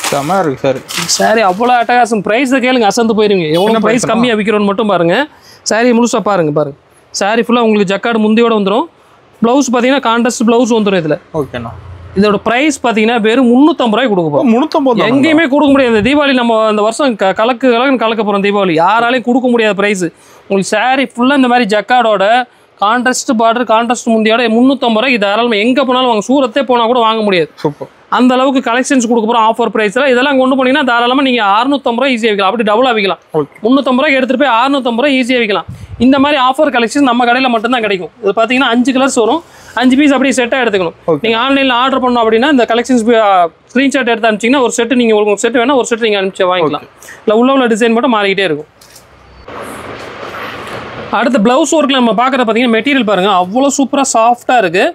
செம்மையாக இருக்குது சார். சாரி அவ்வளோ அட்டகாசம். ப்ரைஸை கேளுங்க, அசந்து போயிருவீங்க. எவ்வளோ ப்ரைஸ் கம்மியாக விற்கிறோன்னு மட்டும் பாருங்கள். சாரி முழுசாக பாருங்கள். சாரி ஃபுல்லாக உங்களுக்கு ஜக்கார்டு முந்தியோடு வந்துடும். ப்ளவுஸ் பார்த்தீங்கன்னா கான்ட்ராஸ்ட் ப்ளவுஸ் வந்துடும் இதில். ஓகேண்ணா. இதோட ப்ரைஸ் பார்த்தீங்கன்னா வெறும் 350 ரூபாய் கொடுக்க போகிறோம். 350 எங்கேயுமே கொடுக்க முடியாது. இந்த தீபாவளி நம்ம இந்த வருஷம் கலக்க போகிறோம். தீபாவளி யாராலையும் கொடுக்க முடியாத ப்ரைஸ். உங்களுக்கு சாரி ஃபுல்லாக இந்த மாதிரி ஜக்கார்டோட கான்ட்ராஸ்ட் பார்டர் கான்ட்ராஸ்ட் முந்தியோட 350 ரூபாய்க்கு தாராளமாக எங்கே போனாலும் வாங்க. சூரத்தே போனால் கூட வாங்க முடியாது. சூப்பர். அந்த அளவுக்கு கலெக்ஷன்ஸ் கொடுக்க போகிறோம் ஆஃபர் ப்ரைஸில். இதெல்லாம் கொண்டு போனீங்கன்னா தாராளமாக நீங்கள் 650 ரூபாய் ஈஸியாக விற்கலாம். அப்படி டபுளாக விற்கலாம். 350 ரூபாய்க்கு எடுத்துகிட்டு போய் 650 ரூபாய் ஈஸியாக விற்கலாம். இந்த மாதிரி ஆஃபர் கலெக்ஷன் நம்ம கடையில் மட்டும்தான் கிடைக்கும். இது பார்த்தீங்கன்னா 5 கலர்ஸ் வரும். 5 பீஸ் அப்படியே செட்டாக எடுத்துக்கணும். நீங்கள் ஆன்லைனில் ஆர்டர் பண்ணோம் அப்படின்னா இந்த கலெக்ஷன்ஸ் ஸ்க்ரீன்ஷாட் எடுத்து அனுப்பிச்சிங்கன்னா ஒரு செட்டு நீங்கள் ஒரு செட்டு வேணால் ஒரு செட்டு நீங்கள் அனுப்பிச்சு வாங்கிக்கலாம். இல்லை உள்ள டிசைன் மட்டும் மாறிக்கிட்டே இருக்கும். அடுத்து ப்ளவுஸ் ஒர்க்கில் நம்ம பார்க்குற பார்த்தீங்கன்னா மெட்டீரியல் பாருங்கள் அவ்வளோ சூப்பராக சாஃப்டாக இருக்குது.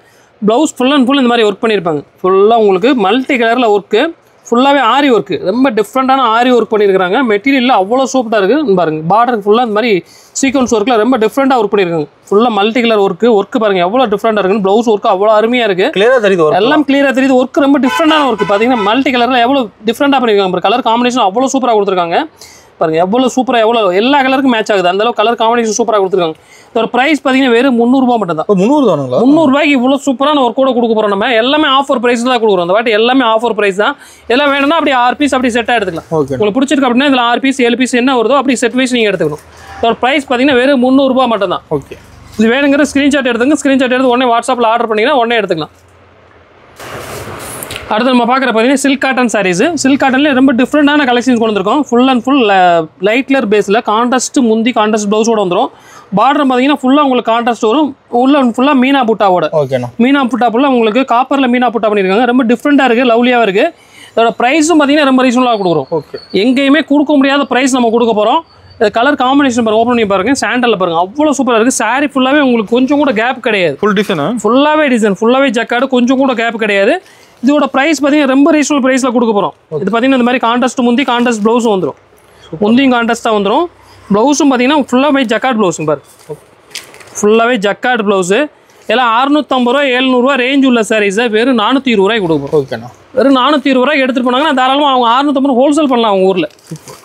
ப்ளவுஸ் ஃபுல் அண்ட் ஃபுல் இந்த மாதிரி ஒர்க் பண்ணியிருப்பாங்க. ஃபுல்லாக உங்களுக்கு மல்டி கலரில் ஒர்க்கு, ஃபுல்லாகவே ஆரி ஒர்க்கு, ரொம்ப டிஃப்ரெண்ட்டான ஆரி ஒர்க் பண்ணியிருக்காங்க. மெட்டீரியலில் அவ்வளோ சூப்பராக இருக்குது பாருங்கள். பார்டர் ஃபுல்லாக இந்த மாதிரி சீக்வன்ஸ் ஒர்க்கில் ரொம்ப டிஃப்ரெண்ட்டாக ஒர்க் பண்ணியிருக்காங்க. ஃபுல்லாக மல்டி கலர் ஒர்க்கு பாருங்கள் எவ்வளோ டிஃப்ரெண்ட்டாக இருக்குன்னு. ப்ளவுஸ் ஒர்க்கு அவ்வளோ அருமையாக இருக்குது. கிளியராக தெரியுது, எல்லாம் கிளியராக தெரியுது. ஒர்க்கு ரொம்ப டிஃப்ரெண்டான ஒர்க்கு பார்த்தீங்கன்னா மல்டி கலரில் எவ்வளோ டிஃப்ரெண்ட்டாக பண்ணியிருக்காங்க. கலர் காம்பினேஷன் அவ்வளோ சூப்பராக கொடுத்துருக்காங்க பாருங்கள். எவ்வளோ சூப்பராக எவ்வளோ எல்லா கலருக்கும் மேட்ச் ஆகுது. அந்தளவு கலர் காம்பினேஷன் சூப்பராக கொடுத்துருக்காங்க. இதோட ப்ரைஸ் பார்த்தீங்கன்னா வெறும் 300 ரூபா மட்டும் தான். 300 தானுங்களா? 300 ரூபாய்க்கு இவ்வளோ சூப்பரான ஒர்க் கூட கொடுக்க போகிறோம். நம்ம எல்லாமே ஆஃபர் ப்ரைஸ் தான் கொடுக்குறோம். அந்த வாட்டி எல்லாமே ஆஃபர் ப்ரைஸ் தான். எல்லாம் வேணும்னா அப்படி 6 பீஸ் அப்படி செட்டாக எடுத்துக்கலாம். உங்களுக்கு பிடிச்சிருக்கு அப்படின்னா இதில் 6 பீஸ் 7 பீஸ் என்ன வருதோ அப்படி செட் வைஸ் நீங்கள் எடுத்துக்கணும். இதோட ப்ரைஸ் பார்த்தீங்கன்னா வெறும் 300 ரூபா மட்டும் தான். ஓகே, இது வேணுங்கிற ஸ்க்ரீன்ஷாட் எடுத்துங்க. ஸ்க்ரீன்ஷாட் எடுத்து உடனே வாட்ஸ்அப்பில் ஆர்டர் பண்ணிங்கன்னா உடனே எடுத்துக்கலாம். அடுத்து நம்ம பார்க்குற பார்த்தீங்கன்னா சில்க் காட்டன் சாரீஸ். சில்க் காட்டன்லேயே ரொம்ப டிஃப்ரெண்டான கலெக்ஷன்ஸ் கொண்டு வந்திருக்கோம். Full and full light colour பேஸில் கான்ட்ராஸ்ட் முந்தி கான்ட்ராஸ்ட் ப்ளவுஸோட வந்துடும். பார்டர் பார்த்தீங்கன்னா ஃபுல்லாக உங்களுக்கு கான்ட்ராஸ்ட் வரும். உள்ள ஃபுல்லாக மீனா புட்டாவோட. ஓகேண்ணா. மீனா புட்டா ஃபுல்லாக உங்களுக்கு காப்பரில் மீனா புட்டா பண்ணியிருக்காங்க. ரொம்ப டிஃப்ரெண்ட்டாக இருக்குது, லவ்லியாக இருக்குது. இதோட ப்ரைஸும் பார்த்தீங்கன்னா ரொம்ப ரீசனலாக கொடுக்குறோம். ஓகே, எங்கேயுமே கொடுக்க முடியாத ப்ரைஸ் நம்ம கொடுக்க போகிறோம். கலர் காம்பினேஷன் பாருங்கள், ஓப்பன் பண்ணி பாருங்கள். சாண்டலில் பாருங்கள் அவ்வளோ சூப்பராக இருக்குது. சாரீ ஃபுல்லாகவே உங்களுக்கு கொஞ்சம் கூட கேப் கிடையாது. ஃபுல் டிசைன், ஃபுல்லாகவே டிசைன், ஃபுல்லாகவே ஜக்காடு, கொஞ்சம் கூட கேப் கிடையாது. இதோட ப்ரைஸ் பார்த்தீங்கன்னா ரொம்ப ரீசனல் ப்ரைஸில் கொடுக்க போகிறோம். இது பார்த்தீங்கன்னா இந்த மாதிரி கான்ட்ராஸ்ட் முந்தி கான்ட்ராஸ்ட் ப்ளவுஸும் வந்துடும். முந்தியும் கான்ட்ராஸ்ட்டாக வந்துடும். ப்ளவுஸும் பார்த்தீங்கன்னா ஃபுல்லாகவே ஜக்காட் ப்ளவுஸுங்க பாரு. ஃபுல்லாகவே ஜக்காட் ப்ளவுஸு. எல்லாம் 650 ரூபா 700 ரூபா ரேஞ்ச் உள்ள சாரீஸை வெறும் 420 ரூபாய்க்கு கொடுக்க போகிறோம். ஓகேண்ணா. வெறும் 420 ரூபாய்க்கு எடுத்துகிட்டு போனாங்கன்னா தாராளமாக அவங்க 650 ஹோல்சேல் பண்ணலாம் அவங்க ஊரில்.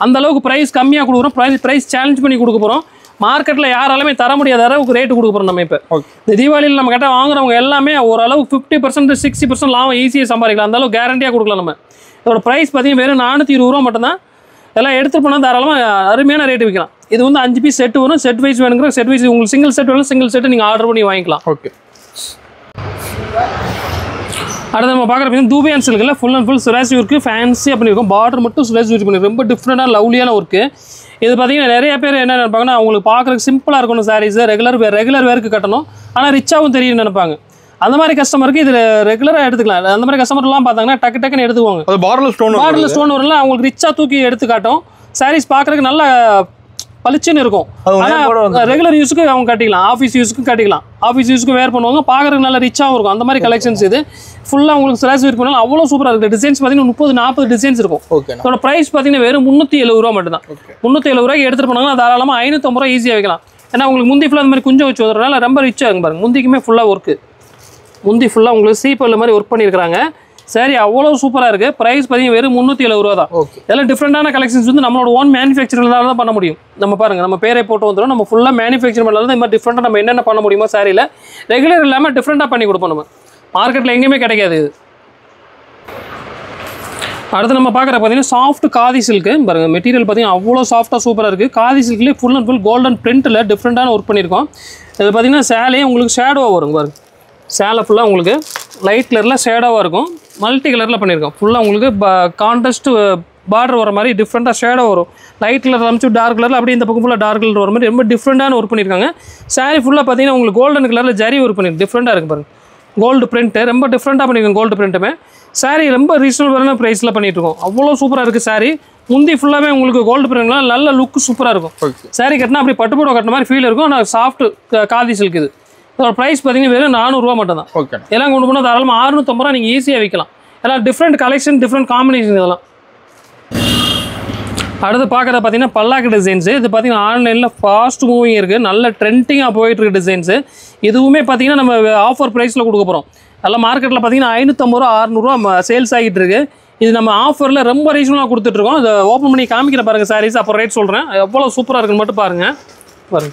அந்த அளவுக்கு ப்ரைஸ் கம்மியாக கொடுக்குறோம். ப்ரைஸ் சேலஞ்ச் பண்ணி கொடுக்க போகிறோம். மார்க்கெட்டில் யாராலுமே தர முடியாத அளவுக்கு ரேட்டு கொடுக்க போகிறோம் நம்ம. இப்போ இந்த தீபாவளியில் நம்ம கிட்ட வாங்குறவங்க எல்லாமே ஓரளவு 50% 60% லாபம் ஈஸியாக சம்பாதிக்கலாம். அந்த அளவுக்கு கேரண்டியாக கொடுக்கலாம் நம்ம. இதோட ப்ரைஸ் பார்த்தீங்கன்னா வெறும் 420 ரூபா மட்டும்தான். எல்லாம் எடுத்துகிட்டு போனால் தாராளமாக அருமையான ரேட்டு விற்கலாம். இது வந்து 5 பீஸ் செட் வரும். செட் வைஸ் வேணுங்கிற செட் வைஸ் உங்களுக்கு சிங்கிள் செட் வேணும், சிங்கிள் செட்டு நீங்கள் ஆர்டர் பண்ணி வாங்கிக்கலாம். ஓகே. அடுத்து நம்ம பார்க்குற தூபியான் சில்கில் ஃபுல் அண்ட் ஃபுல் சுராசி ஒர்க்கு ஃபேன்சியாக பண்ணியிருக்கோம். பார்டர் மட்டும் சுராசி ஒர்க் பண்ணியிருக்கோம். ரொம்ப டிஃப்ரெண்டான லவ்லியான ஒர்க்கு. இது பார்த்தீங்கன்னா நிறைய பேர் என்ன நினைப்பாங்கன்னா அவங்களுக்கு பார்க்குறதுக்கு சிம்பிளாக இருக்கணும் சாரீஸ், ரெகுலர் வேருக்கு கட்டணும், ஆனால் ரிச்சாகவும் தெரியும் நினைப்பாங்க. அந்த மாதிரி கஸ்டமருக்கு இதில் ரெகுலராக எடுத்துக்கலாம். அந்த மாதிரி கஸ்டமர்லாம் பார்த்தாங்கன்னா டக்குன்னு எடுத்துக்குவாங்க. பார்டரில் ஸ்டோன் வரல அவங்களுக்கு ரிச்சாக தூக்கி எடுத்து காட்டும். சாரீஸ் பார்க்குறதுக்கு நல்லா பளிச்சுன்னு இருக்கும். ஆனால் ரெகுலர் யூஸுக்கு அவங்க கட்டிக்கலாம், ஆஃபீஸ் யூஸுக்கு கட்டிக்கலாம். ஆஃபீஸ் யூஸுக்கு வேர் பண்ணுவாங்க, பார்க்குறதுக்கு நல்லா ரிச்சாகவும் இருக்கும். அந்த மாதிரி கலெக்ஷன்ஸ் இது ஃபுல்லாக உங்களுக்கு சிலாஸ் வேர் பண்ணாலும் அவ்வளோ சூப்பராக இருக்குது. டிசைன்ஸ் பார்த்தீங்கன்னா 30-40 டிசைன்ஸ் இருக்கும். இதோட ப்ரைஸ் பார்த்தீங்கன்னா வெறும் 370 ரூபா மட்டும் தான். 370 ரூபாய்க்கு எடுத்துகிட்டு போனாங்கன்னா தாராளமாக 550 ரூபா ஈஸியாக வைக்கலாம். ஏன்னா உங்களுக்கு முந்தி ஃபுல்லாக அந்த மாதிரி குஞ்சம் வச்சு வரதுனால ரொம்ப ரிச்சாக இருக்கும் பாருங்க. முந்திக்குமே ஃபுல்லாக ஒர்க்கு, முந்தி ஃபுல்லாக உங்களுக்கு சீப்பல்ல மாதிரி ஒர்க் பண்ணியிருக்காங்க. சரி அவ்வளோ சூப்பராக இருக்குது. ப்ரைஸ் பார்த்தீங்கன்னா வெறும் 370 ரூபா தான். இதெல்லாம் டிஃப்ரெண்டான கலெக்ஷன்ஸ் வந்து நம்மளோட ஓன் மேனுஃபேக்சரிங்ல தான் பண்ண முடியும். நம்ம பாருங்கள் நம்ம பேரை போட்டு வந்துடும். நம்ம ஃபுல்லாக மேனுஃபேக்சர் பண்ணலாம். இந்த மாதிரி டிஃப்ரெண்டாக நம்ம என்னென்ன பண்ண முடியுமோ சாரியில் ரெகுலர் இல்லாமல் டிஃப்ரெண்டாக பண்ணி கொடுப்போம். நம்ம மார்க்கெட்டில் எங்கேயுமே கிடைக்காது இது. அடுத்து நம்ம பார்க்குற பார்த்தீங்கன்னா சாஃப்ட் காதி சில்க்கு பாருங்கள். மெட்டீரியல் பார்த்தீங்கன்னா அவ்வளோ சாஃப்டாக சூப்பராக இருக்குது. காதி சில்க்லேயே ஃபுல் அண்ட் ஃபுல் கோல்டன் பிரிண்ட்டில் டிஃப்ரெண்டான ஒர்க் பண்ணியிருக்கோம். இது பார்த்தீங்கன்னா சேலையே உங்களுக்கு ஷேடோவாக வரும் பாருங்க. சேலை ஃபுல்லாக உங்களுக்கு லைட் கலரில் ஷேடோவாக இருக்கும். மல்டி கலரில் பண்ணியிருக்கோம். ஃபுல்லாக உங்களுக்கு கான்ட்ராஸ்ட் பார்டர் வர மாதிரி டிஃப்ரெண்ட்டாக ஷேடோ வரும். லைட் கலர் அமைச்சு டார்க் கலரில் அப்படியே இந்த பக்கம் ஃபுல்லாக டார்க் கலர் வர மாதிரி ரொம்ப டிஃப்ரெண்டான ஒர்க் பண்ணியிருக்காங்க. சாரி ஃபுல்லாக பார்த்தீங்கன்னா உங்களுக்கு கோல்டன் கலரில் ஜரி ஒர்க் பண்ணியிருக்கு. டிஃப்ரெண்ட்டாக இருக்குது பாருங்கள். கோல்டு பிரிண்ட்டு ரொம்ப டிஃப்ரெண்ட்டாக பண்ணியிருக்கோம். கோல்டு பிரிண்ட்டுமே சாரி ரொம்ப ரீசனபிளான ப்ரைஸில் பண்ணிகிட்ருக்கோம். அவ்வளோ சூப்பராக இருக்குது சாரி. முந்தி ஃபுல்லாகவே உங்களுக்கு கோல்டு பிரிண்ட்லாம் நல்ல லுக்கு சூப்பராக இருக்கும். சாரி கட்டினா அப்படி பட்டு புடவை கட்டின மாதிரி ஃபீல் இருக்கும். ஆனால் சாஃப்ட் காதி சில்க் இது. இதோட ப்ரைஸ் பார்த்தீங்கன்னா வெறும் 400 ரூபா மட்டும் தான். ஓகே. எல்லாம் கொண்டு போனால் தாராளமாக 650 ரூபா நீங்கள் ஈஸியாக விற்கலாம். எல்லாம் டிஃப்ரெண்ட் கலெக்ஷன், டிஃப்ரெண்ட் காம்பினேஷன் இதெல்லாம். அடுத்து பார்க்குறது பார்த்தீங்கன்னா பல்லாக்கு டிசைன்ஸு. இது பார்த்தீங்கன்னா ஆன்லைனில் ஃபாஸ்ட் மூவிங் இருக்குது. நல்ல ட்ரெண்டிங்காக போயிட்டுருக்கு டிசைன்ஸு. இதுவுமே பார்த்தீங்கன்னா நம்ம ஆஃபர் ப்ரைஸில் கொடுக்க போகிறோம். எல்லாம் மார்க்கெட்டில் பார்த்தீங்கன்னா 550 ரூபா 600 ரூபா சேல்ஸ் ஆகிட்டு இருக்கு. இது நம்ம ஆஃபரில் ரொம்ப ரீசனாக கொடுத்துட்ருக்கோம். இதை ஓப்பன் பண்ணி காமிக்கிற பாருங்கள் சாரீஸ், அப்புறம் ரேட் சொல்கிறேன். எவ்வளோ சூப்பராக இருக்குன்னு மட்டும் பாருங்கள்.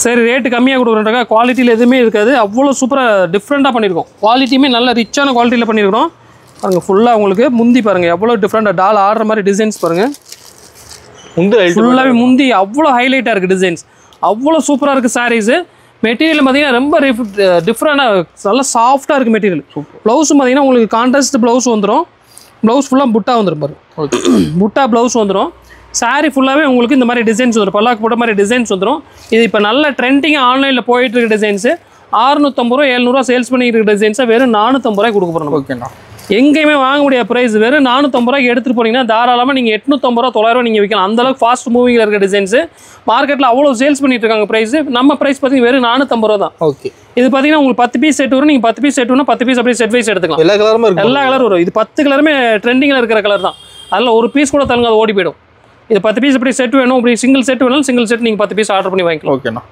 சரி ரேட்டு கம்மியாக கொடுக்குறோன்றக்கா குவாலிட்டியில் எதுவுமே இருக்காது. அவ்வளோ சூப்பராக டிஃப்ரெண்ட்டாக பண்ணியிருக்கோம். குவாலிட்டியுமே நல்ல ரிச்சான குவாலிட்டியில் பண்ணியிருக்கிறோம். பாருங்கள் ஃபுல்லாக உங்களுக்கு முந்தி பாருங்கள் எவ்வளோ டிஃப்ரெண்ட்டாக டால் ஆடுற மாதிரி டிசைன்ஸ் பாருங்கள். ஃபுல்லாகவே முந்தி அவ்வளோ ஹைலைட்டாக இருக்குது டிசைன்ஸ். அவ்வளோ சூப்பராக இருக்குது சாரீஸு. மெட்டீரியல் பார்த்தீங்கன்னா ரொம்ப டிஃப்ரெண்டாக நல்லா சாஃப்டாக இருக்குது மெட்டீரியல். ப்ளவுஸும் பார்த்தீங்கன்னா உங்களுக்கு கான்ட்ராஸ்ட் ப்ளவுஸ் வந்துடும். ப்ளவுஸ் ஃபுல்லாக புட்டா வந்துடும் பாருங்க. புட்டா ப்ளவுஸ் வந்துடும். சாரீ ஃபுல்லாகவே உங்களுக்கு இந்த மாதிரி டிசைன்ஸ் வந்துடும். பல்லாக்கு போட்ட மாதிரி டிசைன்ஸ் வந்துடும். இது இப்போ நல்ல ட்ரெண்டிங்காக ஆன்லைனில் போயிட்டு இருக்க டிசைன்ஸு. 650 ரூபா 700 ரூபா சேல்ஸ் பண்ணிட்டு இருக்க டிசைன்ஸை வெறும் 450 ரூபாய் கொடுக்க போகிறோம். ஓகேண்ணா. எங்கேயுமே வாங்க முடியாத ப்ரைஸ். வெறும் 450 ரூபாய்க்கு எடுத்துகிட்டு போனீங்கன்னா தாராளமாக நீங்கள் 850 ரூபா 900 ரூபா நீங்கள் விற்கலாம். அந்தளவுக்கு ஃபாஸ்ட் மூவிங்கில் இருக்க டிசைன்ஸு மார்க்கெட்டில் அவ்வளோ சேல்ஸ் பண்ணிட்டு இருக்காங்க. ப்ரைஸ் நம்ம ப்ரைஸ் பார்த்தீங்கன்னா வெறும் 450 ரூபா தான். ஓகே. இது பார்த்தீங்கன்னா உங்களுக்கு 10 பீஸ் செட் வரும். நீங்கள் 10 பீஸ் செட் வரும், 10 பீஸ் அப்படியே செட் வைஸ் எடுத்துக்கலாம். எல்லா கலருமே இருக்கு. எல்லா கலரும் வரும். இது 10 கலருமே ட்ரெண்டிங்கில் இருக்கிற கலர் தான். அதில் ஒரு பீஸ் கூட தருங்க, அது ஓடி போயிடும். இது 10 பீஸ் அப்படி செட் வேணும், அப்படி சிங்கிள் செட் வேணும், சிங்கிள் செட் நீங்கள் 10 பீஸ் ஆர்டர் பண்ணி வாங்கிக்கலாம். ஓகேண்ணா.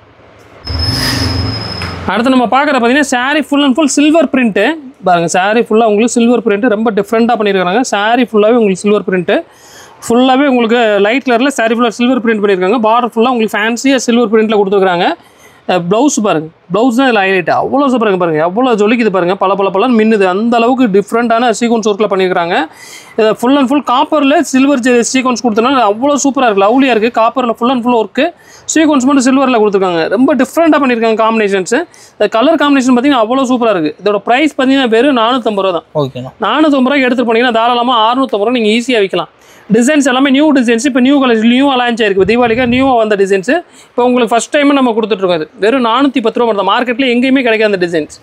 அடுத்து நம்ம பார்க்குற பார்த்தீங்கன்னா saree full and full silver print பாருங்கள். சாரீ ஃபுல்லாக உங்களுக்கு சில்வர் பிரிண்ட்டு ரொம்ப டிஃப்ரெண்ட்டாக பண்ணியிருக்காங்க. சாரீ ஃபுல்லாகவே உங்களுக்கு சில்வர் பிரிண்ட்டு ஃபுல்லாகவே உங்களுக்கு லைட் கலரில் சாரீ ஃபுல்லாக சில்வர் பிரிண்ட் பண்ணியிருக்காங்க. பார்டர் ஃபுல்லாக உங்களுக்கு ஃபேன்சியாக சில்வர் பிரிண்ட்டில் கொடுத்துருக்காங்க. ப்ளவுஸ் பாருங்கள், ப்ளவுஸ் தான் இதில் ஹைலைட். அவ்வளோ சூப்பராக பாருங்கள், எவ்வளோ ஜொலிக்குது பாருங்கள், பல மின்னுது. அந்த அளவுக்கு டிஃப்ரெண்ட்டான சீக்வன்ஸ் ஒர்க்கில் பண்ணியிருக்காங்க. இதை ஃபுல் அண்ட் ஃபுல் காப்பரில் சில்வர் சீக்வன்ஸ் கொடுத்தனால அவ்வளோ சூப்பராக இருக்குது, லவ்லியாக இருக்குது. காப்பரில் full and full work, sequins மட்டும் சில்வரில் கொடுத்துருக்காங்க. ரொம்ப டிஃப்ரெண்ட்டாக பண்ணியிருக்காங்க காம்பினேஷன்ஸு. இந்த கலர் காம்பினேஷன் பார்த்தீங்கன்னா அவ்வளோ சூப்பராக இருக்குது. இதோட ப்ரைஸ் பார்த்தீங்கன்னா வெறும் 450 ரூபா தான். ஓகேண்ணா. 450 ரூபாய்க்கு எடுத்துகிட்டு போனீங்கன்னா தாராளமாக 650 ரூபா நீங்கள் ஈஸியாக விற்கலாம். டிசைன்ஸ் எல்லாமே நியூ டிசைன்ஸ். இப்போ நியூ கலர் நியூவாக லான்ச் ஆயிருக்கு. தீபாவளிக்கு நியூவாக வந்த டிசைன்ஸ் இப்போ உங்களுக்கு ஃபஸ்ட் டைம் நம்ம கொடுத்துட்ருக்கோம். அது வெறும் 410 ரூபா மட்டும். மார்க்கெட்டில் எங்கேயுமே கிடைக்காத அந்த டிசைன்ஸ்.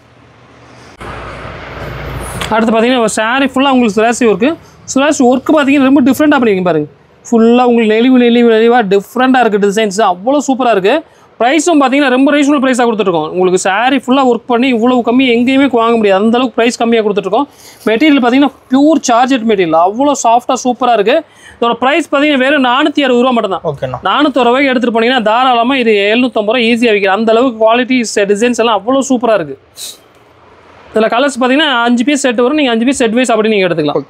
அடுத்து பார்த்தீங்கன்னா சாரீ ஃபுல்லாக உங்களுக்கு சுராசி ஒர்க்கு. சுராசி ஒர்க்கு பார்த்தீங்கன்னா ரொம்ப டிஃப்ரெண்ட்டாக பண்ணியிருக்கீங்க பாருங்கள். ஃபுல்லாக உங்களுக்கு நெளிவாக டிஃப்ரெண்ட்டாக இருக்குது டிசைன்ஸ். அவ்வளோ சூப்பராக இருக்குது. ப்ரைஸும் பார்த்தீங்கன்னா ரொம்ப ரீசனபிள் ப்ரைஸாக கொடுத்துருக்கோம். உங்களுக்கு சாரீ ஃபுல்லாக ஒர்க் பண்ணி இவ்வளோ கம்மி எங்கேயுமே வாங்க முடியாது. அந்தளவுக்கு ப்ரைஸ் கம்மியாக கொடுத்துட்ருக்கோம். மெட்டீரியல் பார்த்தீங்கன்னா பியூர் சார்ஜட் மெட்டீரியல். அவ்வளோ சாஃப்டாக சூப்பராக இருக்குது. இதோட ப்ரைஸ் பார்த்தீங்கன்னா வெறும் 460 ரூபா மட்டும் தான். ஓகேண்ணா. 460 ரூபாய்க்கு எடுத்துகிட்டு போனீங்கன்னா தாராளமாக இது 750 ரூபா ஈஸியாக விற்கிது. அந்தளவுக்கு குவாலிட்டி டிசைன்ஸ் எல்லாம் அவ்வளோ சூப்பராக இருக்குது. இதில் கலர்ஸ் பார்த்தீங்கன்னா 5 பீஸ் செட் வரும். நீங்கள் 5 பீஸ் செட் வைஸ் அப்படி நீங்கள் எடுத்துக்கலாம்.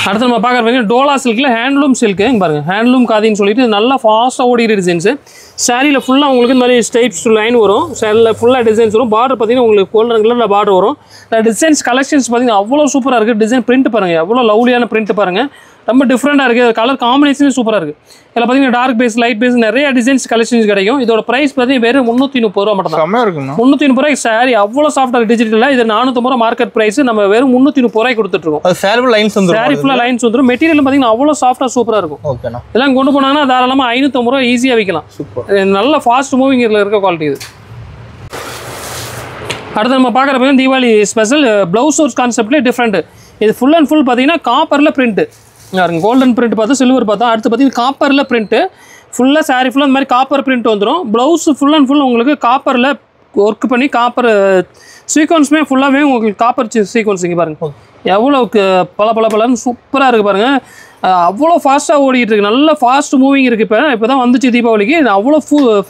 அடுத்து நம்ம பார்க்குறது டோலா சில்கில் ஹேண்ட்லூம் சில்க்கு பாருங்கள். ஹேண்ட்லூம் காதின்னு சொல்லிட்டு நல்லா ஃபாஸ்ட்டாக ஓடிக்கிற டிசைன்ஸு. சாரியில் ஃபுல்லாக உங்களுக்கு இந்த மாதிரி ஸ்டைப்ஸ் லைன் வரும். சாரியில் ஃபுல்லாக டிசைன்ஸ் வரும். பார்டர் பார்த்தீங்கன்னா உங்களுக்கு கோல்டன் கலரில் பார்டர் வரும். டிசைன்ஸ் கலெக்ஷன்ஸ் பார்த்தீங்கன்னா அவ்வளோ சூப்பராக இருக்குது. டிசைன் பிரிண்ட் பாருங்கள், எவ்வளோ லவ்லியான பிரிண்ட் பாருங்கள். ரொம்ப டிஃப்ரெண்ட்டாக இருக்குது. கலர் காம்பினேஷனே சூப்பராக இருக்குது. இதில் பார்த்தீங்கன்னா டார்க் பேஸ், லைட் பேஸ் நிறைய டிசைன்ஸ் கலெக்ஷன்ஸ் கிடைக்கும். இதோட ப்ரைஸ் பார்த்தீங்கன்னா வெறும் 330 ரூபா மட்டும் தான். 330 ரூபாய்க்கு சாரி அவ்வளோ சாஃப்டாக டிஜிட்டலாக. இது 450 ரூபா மார்க்கெட் ப்ரைஸ். நம்ம வெறும் 330 ரூபாய்க்கு கொடுத்துட்ருக்கோம். சாரி ஃபுல்லாக லைன்ஸ் வந்துடும். மெட்டீரியல் பார்த்தீங்கன்னா அவ்வளோ சாஃப்டாக சூப்பராக இருக்கும். ஓகேண்ணா. இதெல்லாம் கொண்டு போனாங்கன்னா தாராளமாக 550 ரூபா ஈஸியாக விற்கலாம். சூப்பர், நல்ல ஃபாஸ்ட் மூவிங் இருக்க குவாலிட்டி இது. அடுத்து நம்ம பார்க்குற தீபாவளி ஸ்பெஷல் ப்ளவுஸ் ஒர்க் கான்செப்ட்லேயே டிஃப்ரெண்ட்டு. இது ஃபுல் அண்ட் ஃபுல் பார்த்தீங்கன்னா காப்பரில் பிரிண்ட்டு. கோல்டன் பிரிண்ட் பார்த்தா சில்வர் பார்த்தா. அடுத்து பார்த்தீங்கன்னா காப்பரில் பிரிண்ட்டு. ஃபுல்லாக சாரீ ஃபுல்லாக இந்த மாதிரி காப்பர் பிரிண்ட் வந்துடும். ப்ளவுஸ் ஃபுல் அண்ட் ஃபுல் உங்களுக்கு காப்பரில் ஒர்க் பண்ணி காப்பர் சீக்வன்ஸுமே ஃபுல்லாகவே உங்களுக்கு காப்பர் சீக்வன்ஸ். இங்கே பாருங்கள் எவ்வளோ பலன்னு சூப்பராக இருக்குது பாருங்கள். அவ்வளோ ஃபாஸ்ட்டாக ஓடிட்டு இருக்குது. நல்ல ஃபாஸ்ட் மூவிங் இருக்குது. இப்போ தான் வந்துச்சு தீபாவளிக்கு. அவ்வளோ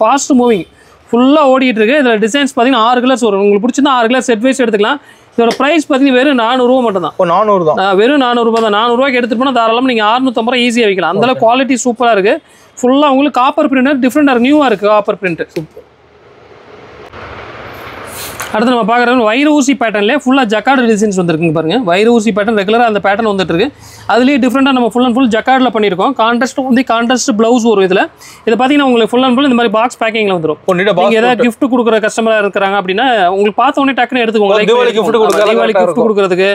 ஃபாஸ்ட் மூவிங் ஃபுல்லாக ஓடிட்டு இருக்குது. இதில் டிசைன்ஸ் பார்த்தீங்கன்னா 6 கலர்ஸ் வரும். உங்களுக்கு பிடிச்சிருந்தா 6 கலர் செட் வைஸ் எடுத்துக்கலாம். இதோட ப்ரைஸ் பார்த்தீங்கன்னா வெறும் 400 ரூபா மட்டும் தான். 400 தான். வெறும் 400 ரூபா தான். 400 ரூபாய்க்கு எடுத்துகிட்டு போனால் தாராளமாக நீங்கள் 650 ரூபா ஈஸியாக விற்கலாம். அந்தளவுக்கு குவாலிட்டி சூப்பராக இருக்குது. ஃபுல்லாக உங்களுக்கு காப்பர் பிரிண்ட் டிஃப்ரெண்ட்டாக இருக்குது, நியூவாக இருக்குது காப்பர் பிரிண்ட். சூப்பர். அடுத்து நம்ம பார்க்குறது வைர ஊசி பேட்டர்ன்லேயே ஃபுல்லாக ஜக்கார்டு டிசைன்ஸ் வந்துருக்குங்க பாருங்கள். வைர ஊசி பேட்டர்ன் ரெகுலராக அந்த பேட்டர்ன் வந்துட்டு இருக்கு. அதுலேயே டிஃப்ரெண்ட்டாக நம்ம ஃபுல் அண்ட் ஃபுல் ஜக்கார்டில் பண்ணியிருக்கோம். கான்ட்ராஸ்ட் ப்ளவுஸ் வரும். இதில் இது பார்த்தீங்கன்னா உங்களுக்கு ஃபுல் அண்ட் ஃபுல் இந்த மாதிரி பாக்ஸ் பேக்கிங்கில் வந்துடும். நீங்கள் ஏதாவது கிஃப்ட் கொடுக்குற கஸ்டமராக இருக்கிறாங்க அப்படின்னா உங்களுக்கு பார்த்த உடனே டக்குன்னு எடுத்துக்கோங்க. தீபாவளி கிஃப்ட் கொடுக்குறதுக்கு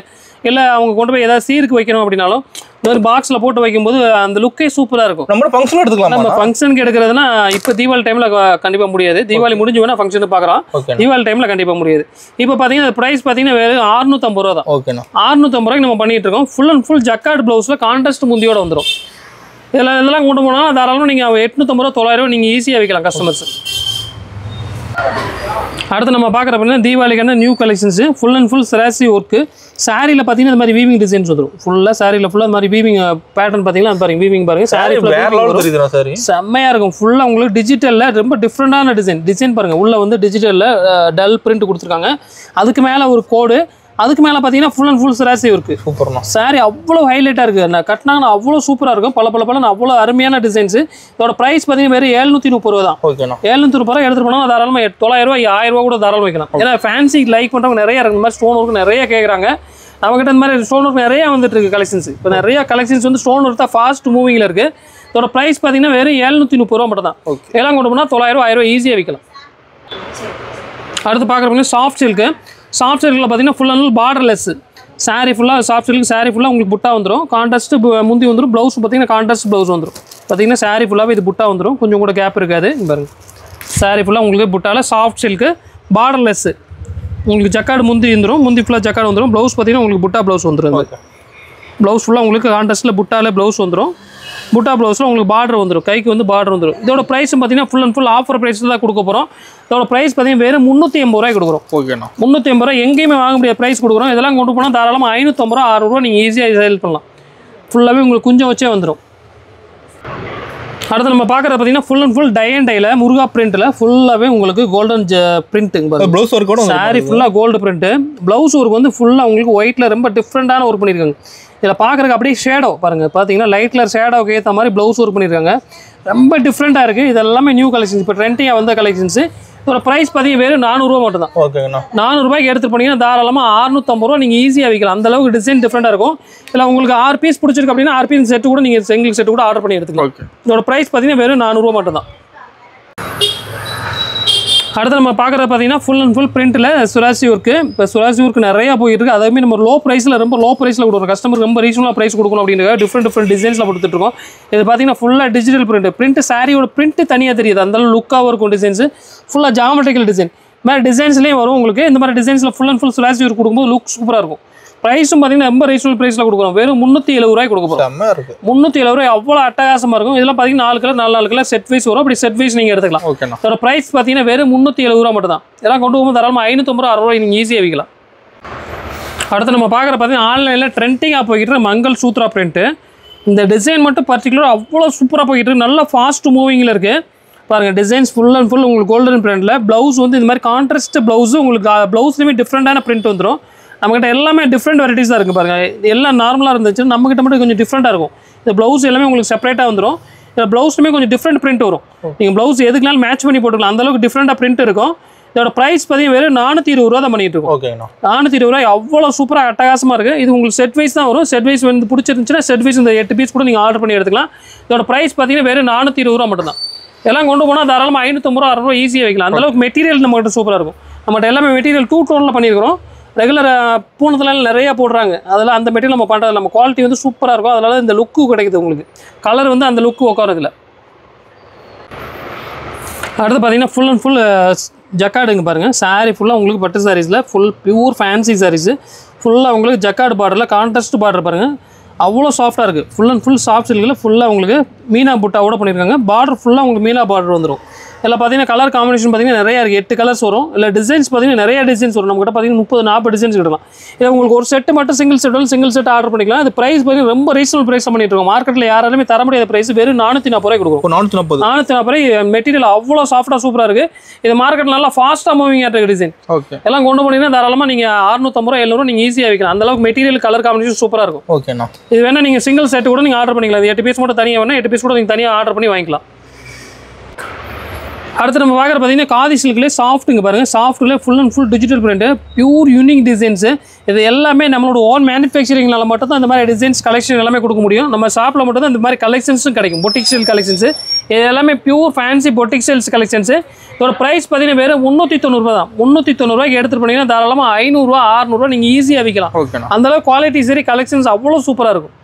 இல்லை அவங்க கொண்டு போய் ஏதாவது சீருக்கு வைக்கணும் அப்படின்னாலும் இந்த மாதிரி பாக்ஸில் போட்டு வைக்கும்போது அந்த லுக்கே சூப்பராக இருக்கும். நம்ம ஃபங்க்ஷன் எடுத்துக்கலாம். நம்ம ஃபங்க்ஷனுக்கு எடுக்கிறதுனா இப்போ தீபாவளி டைமில் கண்டிப்பாக முடியாது. தீபாவளி முடிஞ்சு வேணால் ஃபங்க்ஷனுக்கு பார்க்குறோம். தீபாவளி டைமில் கண்டிப்பாக முடியாது. இப்போ பார்த்தீங்கன்னா ப்ரைஸ் பார்த்தீங்கன்னா வெறும் 650 ரூபா தான். ஓகேண்ணா. 650 ரூபாய்க்கு நம்ம பண்ணிட்டு இருக்கோம். ஃபுல் அண்ட் ஃபுல் ஜக்கார்டு ப்ளவுஸில் கான்ட்ராஸ்ட் முந்தியோட வந்துடும். இதெல்லாம் கொண்டு போனால் தாராளமாக நீங்கள் 850 ரூபா 900 ரூபா நீங்கள் ஈஸியாக வைக்கலாம் கஸ்டமர்ஸ். அடுத்து நம்ம பார்க்குற பார்த்தீங்கன்னா தீபாவளிக்கான new collections full and full சராசி ஒர்க்கு. சாரியில் பார்த்தீங்கன்னா இந்த மாதிரி வீவிங் டிசைன்ஸ் வந்துடும். ஃபுல்லாக சாரியில் ஃபுல்லாக இந்த மாதிரி வீவிங் பேட்டர்ன் பார்த்தீங்கன்னா பாருங்க, வீவிங் பாருங்க. சாரி செம்மையாக இருக்கும். ஃபுல்லாக உங்களுக்கு டிஜிட்டலில் ரொம்ப டிஃப்ரெண்டான டிசைன் பாருங்கள். உள்ளே வந்து டிஜிட்டலில் டல் பிரிண்ட் கொடுத்துருக்காங்க. அதுக்கு மேலே ஒரு கோடு. அதுக்கு மேலே பார்த்தீங்கன்னா ஃபுல் அண்ட் ஃபுல் சராசி இருக்குது. சூப்பர்ண்ணா. சாரி அவ்வளோ ஹைலைட்டாக இருக்குது. நான் கட்டினாங்கன்னா அவ்வளோ சூப்பராக இருக்கும். பல அவ்வளோ அருமையான டிசைன்ஸு. இதோட ப்ரைஸ் பார்த்தீங்கன்னா வெறும் 730 ரூபா தான். ஓகேண்ணா. 730 ரூபா எடுத்துகிட்டு போனால் தாராளமாக 900 ரூபா 1000 ரூபா கூட தாராளமாக வைக்கலாம். ஏன்னா ஃபேன்சி லைக் பண்ணுறவங்க நிறைய இருக்குது. இந்த மாதிரி ஸ்டோன் ஒர்க் நிறைய கேட்குறாங்க. நம்மகிட்ட இந்த மாதிரி ஸ்டோன் ஒர்க் நிறைய வந்துட்டு இருக்குது கலெக்ஷன்ஸ். இப்போ நிறைய கலெக்ஷன்ஸ் வந்து ஸ்டோன் ஒர்க் தான் ஃபாஸ்ட் மூவிங்கில் இருக்குது. இதோட ப்ரைஸ் பார்த்தீங்கன்னா வெறும் 730 ரூபா மட்டும் தான். எல்லாம் கொண்டு போனால் 900 ரூபா 1000 ரூபா ஈஸியாக விற்கலாம். அடுத்து பார்க்குறப்ப சாஃப்ட் சில்க்கு. சாஃப்ட் சில்கில் பார்த்தீங்கன்னா full and full borderless sari. ஃபுல்லாக சாஃப்ட் சில்க் சாரீ ஃபுல்லாக உங்களுக்கு புட்டா வந்துடும். கான்ட்ராஸ்ட் முந்தி வந்துடும். ப்ளவுஸ் பார்த்தீங்கன்னா கான்ட்ராஸ்ட் ப்ளவுஸ் வந்துடும். பார்த்தீங்கன்னா சாரீ ஃபுல்லாகவே இது புட்டா வந்துடும். கொஞ்சம் கூட கேப் இருக்காது. பாருங்க சாரீ ஃபுல்லாக உங்களுக்கு புட்டாவில் சாஃப்ட் சில்க்கு பார்டர்லெஸ்ஸு. உங்களுக்கு ஜக்கார்டு முந்தி வந்துடும், முந்தி ஃபுல்லாக ஜக்கார்டு வந்துடும். ப்ளவுஸ் பார்த்தீங்கன்னா உங்களுக்கு புட்டா ப்ளவுஸ் வந்துடும். ப்ளவுஸ் ஃபுல்லாக உங்களுக்கு கான்ட்ராஸ்ட்டில் புட்டாலே ப்ளவுஸ் வந்துடும். புட்டா ப்ளவுஸில் உங்களுக்கு பார்டர் வந்துடும், கைக்கு வந்து பார்டர் வந்துடும். இதோட ப்ரைஸ் பார்த்தீங்கன்னா ஃபுல் அண்ட் ஃபுல் ஆஃபர் ப்ரைஸில் தான் கொடுக்க போகிறோம். இதோட ப்ரைஸ் பார்த்தீங்கன்னா வெறும் 380 ரூபாய் கொடுக்குறோம். ஓகேண்ணா 380 ரூபாய் எங்கேயுமே வாங்க முடியாத ப்ரைஸ் கொடுக்குறோம். இதெல்லாம் கொண்டு போனால் தாராளமாக 550 ரூபா 600 ரூபா நீங்கள் ஈஸியாக சேல் பண்ணலாம். ஃபுல்லாகவே உங்களுக்கு குஞ்சம் வச்சே வந்துடும். அடுத்து நம்ம பார்க்குறது பார்த்தீங்கன்னா full and full tie and டைல முருகா பிரிண்ட்டில் ஃபுல்லாகவே உங்களுக்கு கோல்டன் பிரிண்ட்டுங்க. ப்ளவுஸ் ஒர்க் கூட சாரி ஃபுல்லாக கோல்டு பிரிண்ட்டு. ப்ளவுஸ் ஒர்க் வந்து ஃபுல்லாக உங்களுக்கு ஒயிட்டில் ரொம்ப டிஃப்ரெண்ட்டான ஒர்க் பண்ணியிருக்காங்க. இதில் பார்க்குறதுக்கு அப்படியே ஷேடோ பாருங்கள், பார்த்தீங்கன்னா லைட் கலர் ஷேடோவுக்கு ஏற்ற மாதிரி ப்ளவுஸ் ஒர்க் பண்ணியிருக்காங்க. ரொம்ப டிஃப்ரெண்ட்டாக இருக்குது. இது எல்லாமே நியூ கலெக்ஷன்ஸ், இப்போ ட்ரெண்டிங்காக வந்த கலெக்ஷன்ஸு. இதோட ப்ரைஸ் பார்த்தீங்கன்னா வெறும் 400 ரூபா மட்டும் தான். ஓகேண்ணா 400 ரூபாய்க்கு எடுத்துகிட்டு போனீங்கன்னா தாராளமாக 650 ரூபா நீங்கள் ஈஸியாக விற்கலாம். அந்தளவுக்கு டிசைன் டிஃப்ரெண்ட்டாக இருக்கும். இல்லை உங்களுக்கு 6 பீஸ் பிடிச்சிருக்கு அப்படின்னா 6 பீஸ் செட்டு கூட நீங்கள் சிங்கிள் செட்டு கூட ஆர்டர் பண்ணி எடுத்துக்கலாம். ஓகே இதோட ப்ரைஸ் பார்த்தீங்கன்னா வெறும் 400 ரூபா மட்டும் தான். அடுத்து நம்ம பார்க்குறது பார்த்தீங்கன்னா ஃபுல் அண்ட் ஃபுல் பிரிண்ட்டில் சுராசி ஒர்க்கு. இப்போ சுராசி ஒர்க்கு நிறையா போயிருக்கு. அதேமாதிரி நம்ம லோ ப்ரைஸில் ரொம்ப லோ ப்ரைஸில் கொடுக்குறோம். கஸ்டமருக்கு ரொம்ப ரீசனலாக ப்ரைஸ் கொடுக்கணும் அப்படின்ற டிஃப்ரெண்ட் டிசைன்ஸில் கொடுத்துட்ருக்கோம். இது பார்த்தீங்கன்னா ஃபுல்லாக டிஜிட்டல் பிரிண்ட்டு சாரியோட பிரிண்ட்டு தனியாக தெரியுது, அந்தளவு லுக்காகவும் இருக்கும். டிசைன்ஸு ஃபுல்லாக ஜாமெட்ரிக்கல் டிசைன் மாதிரி டிசைன்ஸ்லேயும் வரும் உங்களுக்கு. இந்த மாதிரி டிசைன்ஸில் ஃபுல் அண்ட் ஃபுல் சுராசி ஒர்க் கொடுக்கும்போது லுக் சூப்பராக இருக்கும். ப்ரைஸும் பார்த்தீங்கன்னா ரொம்ப ரீசனல் ப்ரைஸில் கொடுக்குறோம். வெறும் 370 ரூபாய் கொடுக்க போகிறோம். 370 ரூபாய் அவ்வளோ அட்டகாசமாக இருக்கும். இதெல்லாம் பார்த்தீங்கன்னா 4 கலர் 4 கலர் செட் வைஸ் வரும். அப்படி செட் வைஸ் நீங்கள் எடுத்துக்கலாம். ஓகேண்ணா அதோட ப்ரைஸ் பார்த்தீங்கன்னா வெறும் 370 ரூபா மட்டும் தான். இதெல்லாம் கொண்டு போகும்போது தாராளமாக 550 ரூபா 60 ரூபாய் நீங்கள் ஈஸியாக விற்கலாம். அடுத்து நம்ம பார்க்குற பார்த்தீங்கன்னா ஆன்லைனில் ட்ரெண்டிங்காக போய்கிட்டு மங்கள் சூத்ரா பிரிண்ட்டு. இந்த டிசைன் மட்டும் பர்டிகுலர் அவ்வளோ சூப்பராக போய்கிட்டு இருக்கு. நல்ல ஃபாஸ்ட் மூவிங்கில் இருக்குது பாருங்கள். டிசைன்ஸ் ஃபுல் அண்ட் ஃபுல் உங்களுக்கு கோல்டன் பிரிண்டில். ப்ளவுஸ் வந்து இந்த மாதிரி கான்ட்ராஸ்ட் ப்ளவுஸு உங்களுக்கு ப்ளவுஸ்லேயுமே டிஃப்ரெண்ட்டான பிரிண்ட் வந்துடும். நம்மகிட்ட எல்லாமே டிஃப்ரெண்ட் வெரைட்டிஸ் தான் இருக்குது பாருங்கள். எல்லாம் நார்மலாக இருந்துச்சு, நம்மகிட்ட மட்டும் கொஞ்சம் டிஃப்ரெண்ட்டாக இருக்கும். இந்த ப்ளவுஸ் எல்லாமே உங்களுக்கு செப்பரேட்டாக வந்துடும். இந்த ப்ளவுஸ்லுமே கொஞ்சம் டிஃப்ரெண்ட் பிரிண்ட் வரும். நீங்கள் ப்ளவுஸ் எதுக்குனாலும் மேட்ச் பண்ணி போட்டுக்கலாம், அந்தளவுக்கு டிஃப்ரெண்ட்டாக பிரிண்ட் இருக்கும். இதோட ப்ரைஸ் பார்த்தீங்கன்னா வெறும் 420 ரூபா தான் பண்ணிட்டு இருக்கோம். ஓகேண்ணா 420 ரூபாய் அவ்வளோ சூப்பராக அட்டகாசமாக இருக்குது. இது உங்களுக்கு செட் வைஸ் தான் வரும். செட் வைஸ் வந்து பிடிச்சிருந்துச்சுன்னா செட் வைஸ் இந்த 8 பீஸ் கூட நீங்கள் ஆர்டர் பண்ணி எடுத்துக்கலாம். இதோட ப்ரைஸ் பார்த்தீங்கன்னா வெறும் 420 ரூபா மட்டும் தான். எல்லாம் கொண்டு போனால் தாராளமாக 550 ரூபா 60 ரூபா ஈஸியாக வைக்கலாம். அந்தளவுக்கு மெட்டீரியல் நம்மகிட்ட சூப்பராக இருக்கும். நம்மகிட்ட எல்லாமே மெட்டீரியல் 2 டோனில் பண்ணியிருக்கிறோம். ரெகுலர் பூனத்தில் நிறையா போடுறாங்க, அதெல்லாம் அந்த மெட்டீரியல் நம்ம பண்ணுறது நம்ம குவாலிட்டி வந்து சூப்பராக இருக்கும். அதனால இந்த லுக்கு கிடைக்குது உங்களுக்கு. கலர் வந்து அந்த லுக்கு உட்காரதில்ல. அடுத்து பார்த்தீங்கன்னா ஃபுல் அண்ட் ஃபுல் ஜக்கார்டுங்க பாருங்கள். சாரீ ஃபுல்லாக உங்களுக்கு பட்டு சாரீஸில் ஃபுல் பியூர் ஃபேன்சி சாரீஸு. ஃபுல்லாக உங்களுக்கு ஜக்கார்டு பார்டரில் கான்ட்ராஸ்ட் பார்டர் பாருங்கள், அவ்வளோ சாஃப்டாக இருக்குது. ஃபுல் அண்ட் ஃபுல் சாஃப்ட் சில்கில் ஃபுல்லாக உங்களுக்கு மீனா புட்டாவோட பண்ணியிருக்காங்க. பார்டர் ஃபுல்லாக உங்களுக்கு மீனா பார்டர் வந்துடும். இதில் பார்த்தீங்கன்னா கலர் காம்பினேஷன் பார்த்தீங்கன்னா நிறையா இருக்குது. 8 கலர்ஸ் வரும். இல்லை டிசைன்ஸ் பார்த்தீங்கன்னா நிறைய டிசைன்ஸ் வரும். நம்மகிட்ட பார்த்தீங்கன்னா 30-40 டிசைன்ஸ் எடுக்கலாம். இதை உங்களுக்கு ஒரு செட்டு மட்டும் சிங்கிள் செட் ஆர்டர் பண்ணிக்கலாம். அது ப்ரைஸ் பார்த்தீங்கன்னா ரொம்ப ரீசனல் ப்ரைஸ் பண்ணிட்டு இருக்கோம். மார்க்கெட்டில் யாராலுமே தர முடியாத ப்ரைஸ் வெறும் 440 ரூபாய் கொடுக்கும். 440 ரூபாய் மெட்டீரியல் அவ்வளோ சாஃப்டாக சூப்பராக இருக்குது. இது மார்க்கெட்டில் நல்லா ஃபாஸ்ட்டாக மூவிங் ஆகிட்டு டிசைன். ஓகே எல்லாம் கொண்டு போனீங்கன்னா தாராளமாக நீங்கள் 650 ரூபா 700 ரூபா நீங்கள் ஈஸியாக விற்கலாம். அந்தளவுக்கு மெட்டீரியல் கலர் காம்பினேஷன் சூப்பராக இருக்கும். ஓகேண்ணா இது வேணால் நீங்கள் சிங்கிள் செட் கூட நீங்கள் ஆர்டர் பண்ணிக்கலாம். 8 பீஸ் மட்டும் தனியாக வேணால் 8 பீஸ் கூட நீங்கள் தனியாக ஆர்டர் பண்ணி வாங்கிக்கலாம். அடுத்து நம்ம பார்க்குற பார்த்தீங்கன்னா காதி சில்க்லேயே சாஃப்ட்டுங்க பாருங்கள். சாஃப்ட்லேயே full and full digital print, pure unique designs. இது எல்லாமே நம்மளோட ஓன் மேனுஃபேக்சரிங்னால மட்டும் தான் இந்த மாதிரி டிசைன்ஸ் கலெக்ஷன் எல்லாமே கொடுக்க முடியும். நம்ம ஷாப்பில் மட்டும் தான் இந்த மாதிரி கலெக்ஷன்ஸும் கிடைக்கும். பொட்டிக் சேல் கலெக்ஷன்ஸு இது எல்லாமே pure fancy boutique sales collections. இதோட ப்ரைஸ் பார்த்தீங்கன்னா வெறும் 390 ரூபா தான். 390 ரூபாய்க்கு எடுத்துகிட்டு போனீங்கன்னா தாராளமாக 500 ரூபா 600 ரூபா நீங்கள் ஈஸியாக விற்கலாம். அந்தளவுக்கு குவாலிட்டி சரி, கலெக்ஷன்ஸ் அவ்வளோ சூப்பராக இருக்கும்.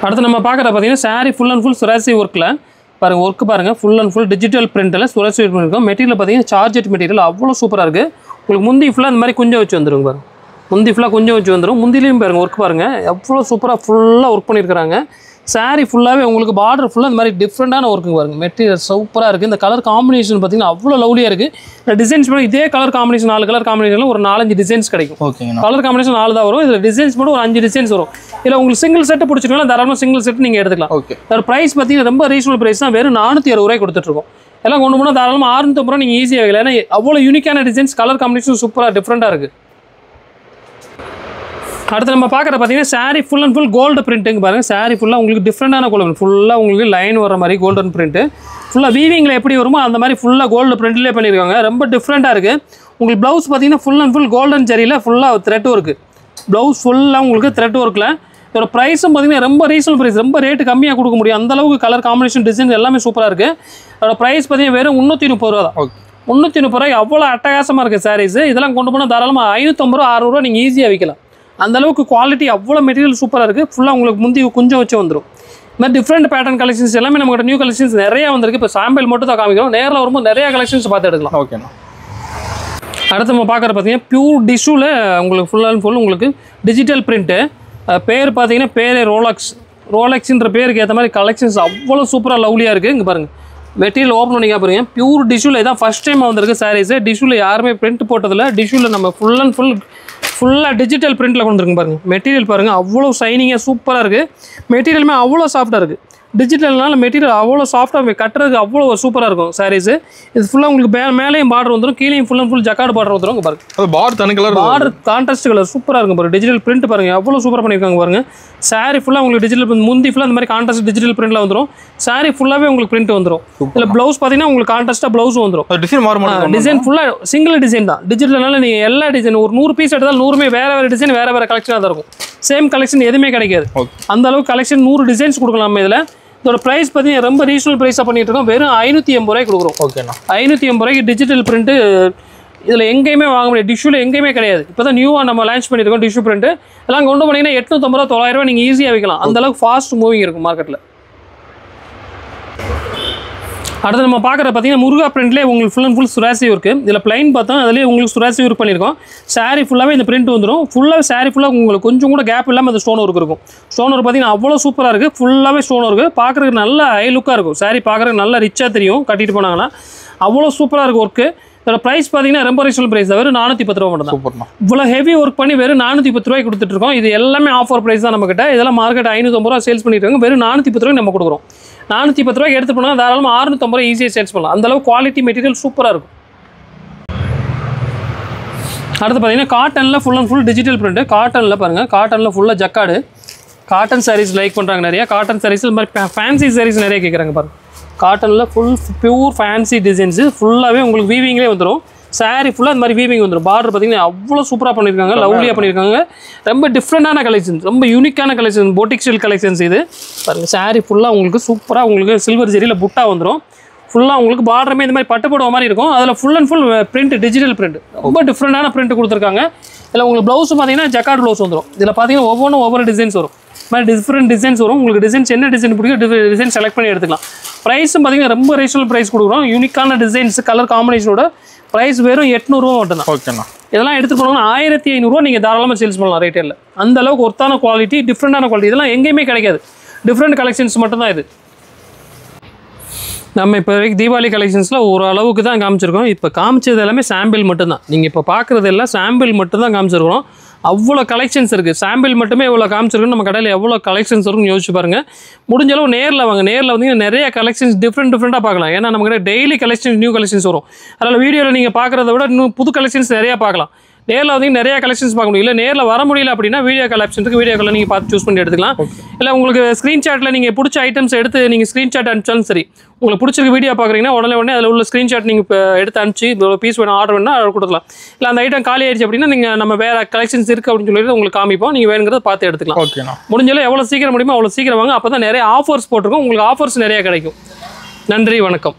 அடுத்து நம்ம பார்க்குற பார்த்தீங்கன்னா சாரீ ஃபுல் அண்ட் ஃபுல் சுராசி ஒர்க்கில் பாருங்கள். ஒர்க்கு பாருங்கள் ஃபுல் அண்ட் ஃபுல் டிஜிட்டல் பிரிண்டில் சுராசி ஒர்க் இருக்கும். மெட்டீரியல் பார்த்தீங்கன்னா சார்ஜெட் மெட்டீரியல் அவ்வளோ சூப்பராக இருக்குது. உங்களுக்கு முந்தி ஃபுல்லாக இந்த மாதிரி குஞ்சம் வச்சு வந்துடும் பாருங்கள். முந்தி ஃபுல்லாக குஞ்சம் வச்சு வந்துடும். முந்திலையும் பாருங்கள் ஒர்க் பாருங்கள் எவ்வளோ சூப்பராக ஃபுல்லாக ஒர்க் பண்ணியிருக்கிறாங்க. சாரீ ஃபுல்லாகவே உங்களுக்கு பார்டர் ஃபுல்லாக இந்த மாதிரி டிஃப்ரெண்ட்டான ஒர்க்குங்க பாருங்கள். மெட்டீரியல் சூப்பராக இருக்குது. இந்த கலர் காம்பினேஷன் பார்த்தீங்கன்னா அவ்வளோ லவ்லியாக இருக்குது. இந்த டிசைன்ஸ் மட்டும் இதே கலர் காம்பினேஷன் 4 கலர் காம்பினேஷனில் ஒரு 4-5 டிசைன்ஸ் கிடைக்கும். ஓகேங்க கலர் காம்பினேஷன் 4 தான் வரும். இதில் டிசைன்ஸ் மட்டும் ஒரு 5 டிசைன்ஸ் வரும். இல்லை உங்களுக்கு சிங்கிள் செட்டு பிடிச்சிருக்கலாம், தாராளமாக சிங்கிள் செட் நீங்கள் எடுத்துக்கலாம். ஓகே அதோட ப்ரைஸ் பார்த்தீங்கன்னா ரொம்ப ரீசனல் ப்ரைஸ் தான். வெறும் 460 ரூபாய் கொடுத்துட்ருக்கோம். எல்லாம் கொண்டு போனால் தாராளமாக 650 ரூபா நீங்கள் ஈஸியாக வைக்கலாம். ஏன்னா அவ்வளோ யூனிக்கான டிசைன்ஸ், கலர் காம்பினேஷன் சூப்பராக டிஃப்ரெண்ட்டாக இருக்குது. அடுத்து நம்ம பார்க்குற பார்த்தீங்கன்னா saree full and full gold பிரிண்ட்டுங்க பாருங்கள். சாரீ ஃபுல்லாக உங்களுக்கு டிஃப்ரெண்டான கோல்டு ஃபுல்லாக உங்களுக்கு லைன் வர மாதிரி கோல்டன் பிரிண்ட்டு. ஃபுல்லாக வீவிங்கில் எப்படி வருமோ அந்த மாதிரி ஃபுல்லாக கோல்டு பிரிண்ட்லேயே பண்ணியிருக்காங்க. ரொம்ப டிஃப்ரெண்ட்டாக இருக்குது. உங்களுக்கு ப்ளவுஸ் பார்த்தீங்கன்னா ஃபுல் அண்ட் ஃபுல் கோல்டன் ஜரியில் ஃபுல்லாக த்ரெட் ஒர்க்கு. ப்ளவுஸ் ஃபுல்லாக உங்களுக்கு த்ரெட் ஒர்க்கில். இதோட ப்ரைஸும் பார்த்தீங்கன்னா ரொம்ப ரீசனல் ப்ரைஸ், ரொம்ப ரேட்டு கம்மியாக கொடுக்க முடியும். அந்தளவுக்கு கலர் காம்பினேஷன் டிசைன் எல்லாமே சூப்பராக இருக்குது. அதோட ப்ரைஸ் பார்த்தீங்கன்னா வெறும் 330 ரூபா தான். 330 ரூபாய்க்கு அவ்வளோ அட்டகாசமாக இருக்குது சாரீஸ். இதெல்லாம் கொண்டு போனால் தாராளமாக 550 ரூபா 600 ரூபா நீங்கள் ஈஸியாக விற்கலாம். அந்தளவுக்கு குவாலிட்டி அவ்வளோ மெட்டீரியல் சூப்பராக இருக்குது. ஃபுல்லாக உங்களுக்கு முந்தி குஞ்சம் வச்சு வந்துடும். இந்த மாதிரி டிஃப்ரெண்ட் பேட்டர்ன் கலெக்ஷன்ஸ் எல்லாமே நம்மகிட்ட நியூ கலெக்ஷன்ஸ் நிறையா வந்திருக்கு. இப்போ சாம்பிள் மட்டும் தான் காமிக்கிறோம். நேரில் வரும்போது நிறையா கலெக்ஷன்ஸ் பார்த்து எடுக்கலாம். ஓகேண்ணா. அடுத்து நம்ம பார்க்குற பார்த்தீங்கன்னா பியூர் டிஷ்யூவில் உங்களுக்கு ஃபுல் அண்ட் ஃபுல் உங்களுக்கு டிஜிட்டல் பிரிண்ட்டு. பேர் பார்த்தீங்கன்னா பேரே ரோலெக்ஸ்ன்ற பேருக்கு ஏற்ற மாதிரி கலெக்ஷன்ஸ் அவ்வளோ சூப்பராக லவ்லியாக இருக்குது. இங்கே பாருங்கள் மெட்டீரியல் ஓப்பன் பண்ணிங்க பாருங்க. பியூர் டிஷ்யூவில் இதான் ஃபஸ்ட் டைம் வந்திருக்கு சாரீஸு. டிஷ்யூவில் யாருமே பிரிண்ட் போட்டதில்லை. டிஷ்யூவில் நம்ம ஃபுல்லாக டிஜிட்டல் பிரிண்ட்டில் கொண்டு வந்துருக்கு பாருங்கள். மெட்டீரியல் பாருங்கள் அவ்வளோ ஷைனிங்காக சூப்பராக இருக்குது. மெட்டீரியலுமே அவ்வளோ சாஃப்டாக இருக்குது. டிஜிட்டல்னால மெட்டீரியல் அவ்வளோ சாஃப்டாக கட்டுறதுக்கு அவ்வளோ சூப்பராக இருக்கும் சாரீஸு. இது ஃபுல்லாக உங்களுக்கு மேலேயும் பார்டர் வந்துடும், கீழேயும் full and full jacquard border வந்துடும். பாருங்க அது பார்டர் தனி கலர், பார்டர் கான்ட்ராஸ்ட் கலர் சூப்பராக இருக்கும் பாருங்க. டிஜிட்டல் பிரிண்ட் பாருங்க எவ்வளோ சூப்பராக பண்ணியிருக்காங்க பாருங்க. சாரீ ஃபுல்லாக உங்களுக்கு டிஜிட்டல் பிரிண்ட், முந்தி ஃபுல்லாக இந்த மாதிரி கான்ட்ராஸ்ட் டிஜிட்டல் பிரிண்ட்டில் வந்துடும். சாரீ ஃபுல்லாகவே உங்களுக்கு பிரிண்ட் வந்துடும். இதில் ப்ளவுஸ் பார்த்தீங்கன்னா உங்களுக்கு கான்ட்ராஸ்ட்டாக ப்ளவுஸும் வந்துடும். டிசைன் மாற மாட்டேங்குது. டிசைன் ஃபுல்லாக சிங்கிள் டிசைன் தான். டிஜிட்டல்னால நீங்கள் எல்லா டிசைன் ஒரு 100 பீஸ் எடுத்தால் 100மே வேறு டிசைன் வேறு கலெக்ஷனாக தான் இருக்கும். சேம் கலெக்ஷன் எதுவுமே கிடைக்காது. அந்த அளவுக்கு கலெக்ஷன் 100 டிசைன்ஸ் கொடுக்கலாம் நம்ம இதில். இதோட ப்ரைஸ் பார்த்தீங்கன்னா ரொம்ப ரீசனல் ப்ரைஸாக பண்ணிட்டு இருக்கோம். வெறும் 580 ரூபாய்க்கு கொடுக்குறோம். ஓகேண்ணா 580 ரூபாய்க்கு டிஜிட்டல் பிரிண்ட்டு இதில் எங்கேயுமே வாங்க முடியாது. டிஷ்யூவில் எங்கேயுமே கிடையாது. இப்போ தான் நியூவாக நம்ம லான்ச் பண்ணியிருக்கோம் டிஷ்யூ பிரிண்ட்டு. எல்லாம் கொண்டு போனீங்கன்னா 850 ரூபா 900 ரூபா நீங்கள் ஈஸியாக வைக்கலாம். அந்தளவுக்கு ஃபாஸ்ட் மூவிங் இருக்கும் மார்க்கெட்டில். அடுத்து நம்ம பார்க்குற பார்த்தீங்கன்னா முருகா பிரிண்ட்லேயே உங்களுக்கு ஃபுல் அண்ட் ஃபுல் சுராசி இருக்குது. இதில் பிளைன் பார்த்தோம், அதுலேயே உங்களுக்கு சுராசி ஒர்க் பண்ணியிருக்கோம். சாரீ ஃபுல்லாகவே இந்த பிரிண்ட் வந்துடும். ஃபுல்லாக சாரீ ஃபுல்லாக உங்களுக்கு கொஞ்சம் கூட கேப் இல்லாமல் அந்த ஸ்டோன் ஒர்க் இருக்கும். ஸ்டோன் ஒர்க் பார்த்தீங்கன்னா அவ்வளோ சூப்பராக இருக்குது. ஃபுல்லாகவே ஸ்டோன் ஒர்க்கு பார்க்குறதுக்கு நல்ல ஹை லுக்காக இருக்கும். சாரீ பார்க்குறதுக்கு நல்லா ரிச்சாக தெரியும் கட்டிட்டு போனாங்கன்னா. அவ்வளோ சூப்பராக இருக்கும் ஒர்க்கு. இதோட ப்ரைஸ் பார்த்தீங்கன்னா ரொம்ப ரீசனல் ப்ரைஸ் தான். வெறும் 410 ரூபா மட்டும் தான். இவ்வளோ ஹெவி ஒர்க் பண்ணி வெறும் 410 ரூபாய்க்கு கொடுத்துட்ருக்கோம். இது எல்லாமே ஆஃபர் ப்ரைஸ் தான் நம்மக்கிட்ட. இதெல்லாம் மார்க்கெட் 550 ரூபா சேல்ஸ் பண்ணிட்டு இருக்காங்க. வெறும் 410 ரூபாய்க்கு நம்ம கொடுக்குறோம். 410 ரூபாய்க்கு எடுத்து போனால் தாராளமாக 650 ரூபா ஈஸியாக சேல்ஸ் பண்ணலாம். அந்தளவு குவாலிட்டி மெட்டீரியல் சூப்பராக இருக்கும். அடுத்து பார்த்தீங்கன்னா காட்டனில் full and full digital print. காட்டனில் பாருங்கள், காட்டனில் ஃபுல்லாக ஜக்காடு. காட்டன் சாரீஸ் லைக் பண்ணுறாங்க நிறையா. காட்டன் சாரீஸ் இது மாதிரி ஃபேன்சி சாரீஸ் நிறைய கேட்குறாங்க பாருங்கள். காட்டனில் ஃபுல் பியூர் ஃபேன்சி டிசைன்ஸு ஃபுல்லாகவே உங்களுக்கு வீவிங்லேயே வந்துடும். சாரீ ஃபுல்லாக இந்த மாதிரி வீவிங் வந்துடும். பார்டர் பார்த்தீங்கன்னா அவ்வளோ சூப்பராக பண்ணியிருக்காங்க, லவ்லியாக பண்ணியிருக்காங்க. ரொம்ப டிஃப்ரெண்டான கலெக்ஷன்ஸ், ரொம்ப யூனிக்கான கலெக்ஷன், போட்டிக் ஸ்டைல் கலெக்ஷன்ஸ். இது பாருங்கள் சாரீ ஃபுல்லாக உங்களுக்கு சூப்பராக உங்களுக்கு சில்வர் ஜெரியில் புட்டா வந்துடும். ஃபுல்லாக உங்களுக்கு பார்டருமே இந்த மாதிரி பட்டு போடுற மாதிரி இருக்கும். அதில் full and full print digital print, ரொம்ப டிஃப்ரெண்டான பிரிண்ட் கொடுத்துருக்காங்க. இதில் உங்களுக்கு ப்ளவுஸ் பார்த்தீங்கன்னா ஜக்கார்ட் ப்ளவுஸ் வந்துடும். இதில் பார்த்தீங்கன்னா ஒவ்வொரு டிசைன்ஸ் வரும். இந்த மாதிரி டிஃப்ரெண்ட் டிசைன்ஸ் வரும். உங்களுக்கு டிசைன்ஸ் என்ன டிசைன் பிடிக்கும் டிசைன் செலக்ட் பண்ணி எடுத்துக்கலாம். ப்ரைஸும் பார்த்தீங்கன்னா ரொம்ப ரீசனல் ப்ரைஸ் கொடுக்குறோம். யூனிக்கான டிசைன்ஸ் கலர் காம்பினேஷனோட ப்ரைஸ் வெறும் 800 ரூபா மட்டும் தான். ஓகேண்ணா இதெல்லாம் எடுத்து போனோம்னா 1500 ரூபா நீங்கள் தாராளமாக சேல்ஸ் பண்ணலாம் ரீட்டெயிலில். அந்த அளவுக்கு ஒர்த்தான குவாலிட்டி, டிஃப்ரெண்டான குவாலிட்டி. இதெல்லாம் எங்கேயுமே கிடைக்காது. டிஃப்ரெண்ட் கலெக்ஷன்ஸ் மட்டும்தான் இது. நம்ம இப்போ வரைக்கும் தீபாவளி கலெக்ஷன்ஸில் ஒரு அளவுக்கு தான் காமிச்சிருக்கோம். இப்போ காமிச்சது எல்லாமே சாம்பிள் மட்டும்தான். நீங்கள் இப்போ பார்க்குறது எல்லாம் சாம்பிள் மட்டும் தான் காமிச்சிருக்கிறோம். அவ்வளோ கலெக்ஷன்ஸ் இருக்குது. சாம்பிள் மட்டுமே எவ்வளோ காமிச்சிருக்கோம். நம்ம கடையில் எவ்வளோ கலெக்ஷன்ஸ் இருக்குன்னு யோசிச்சு பாருங்கள். முடிஞ்ச அளவு நேரில் வாங்க. நேரில் வந்து நிறைய கலெக்ஷன்ஸ் டிஃப்ரெண்ட்டாக பார்க்கலாம். ஏன்னா நம்ம கிட்ட டெய்லி கலெக்ஷன்ஸ், நியூ கலெக்ஷன்ஸ் வரும். அதனால் வீடியோவில் நீங்கள் பார்க்குறத விட இன்னும் புது கலெக்ஷன்ஸ் நிறையா பார்க்கலாம். நேரில் வந்து நிறைய கலெக்ஷன்ஸ் பார்க்க முடியல, நேரில் வர முடியல அப்படின்னா வீடியோ கால் ஆப்ஷன் இருக்குது. வீடியோ காலில் நீங்கள் பார்த்து சூஸ் பண்ணி எடுத்துக்கலாம். இல்லை உங்களுக்கு ஸ்க்ரீன்ஷாட்டில் நீங்கள் பிடிச்ச ஐட்டம்ஸ் எடுத்து நீங்கள் ஸ்க்ரீன்ஷாட் அனுப்பிச்சாலும் சரி. உங்களுக்கு பிடிச்சிருக்க வீடியோ பார்க்குறீங்கன்னா உடனே அதில் உள்ள ஸ்க்ரீன்ஷாட் நீங்கள் இப்போ எடுத்து அனுப்பிச்சு ஒரு பீஸ் வேணும் ஆர்டர் வேணும்னா அதை கொடுக்கலாம். இல்லை அந்த ஐட்டம் காலி ஆயிடுச்சு அப்படின்னா நீங்கள் நம்ம வேறு கலெக்ஷன்ஸ் இருக்குது அப்படின்னு சொல்லிட்டு உங்களுக்கு காமிப்போம். நீங்கள் வேணுங்கிறத பார்த்து எடுத்துக்கலாம். ஓகேண்ணா முடிஞ்சாலும் எவ்வளோ சீக்கிரம் முடியுமோ அவ்வளோ சீக்கிரம் வாங்க. அப்போ தான் நிறைய ஆஃபர்ஸ் போட்டிருக்கோம். உங்களுக்கு ஆஃபர்ஸ் நிறையா கிடைக்கும். நன்றி, வணக்கம்.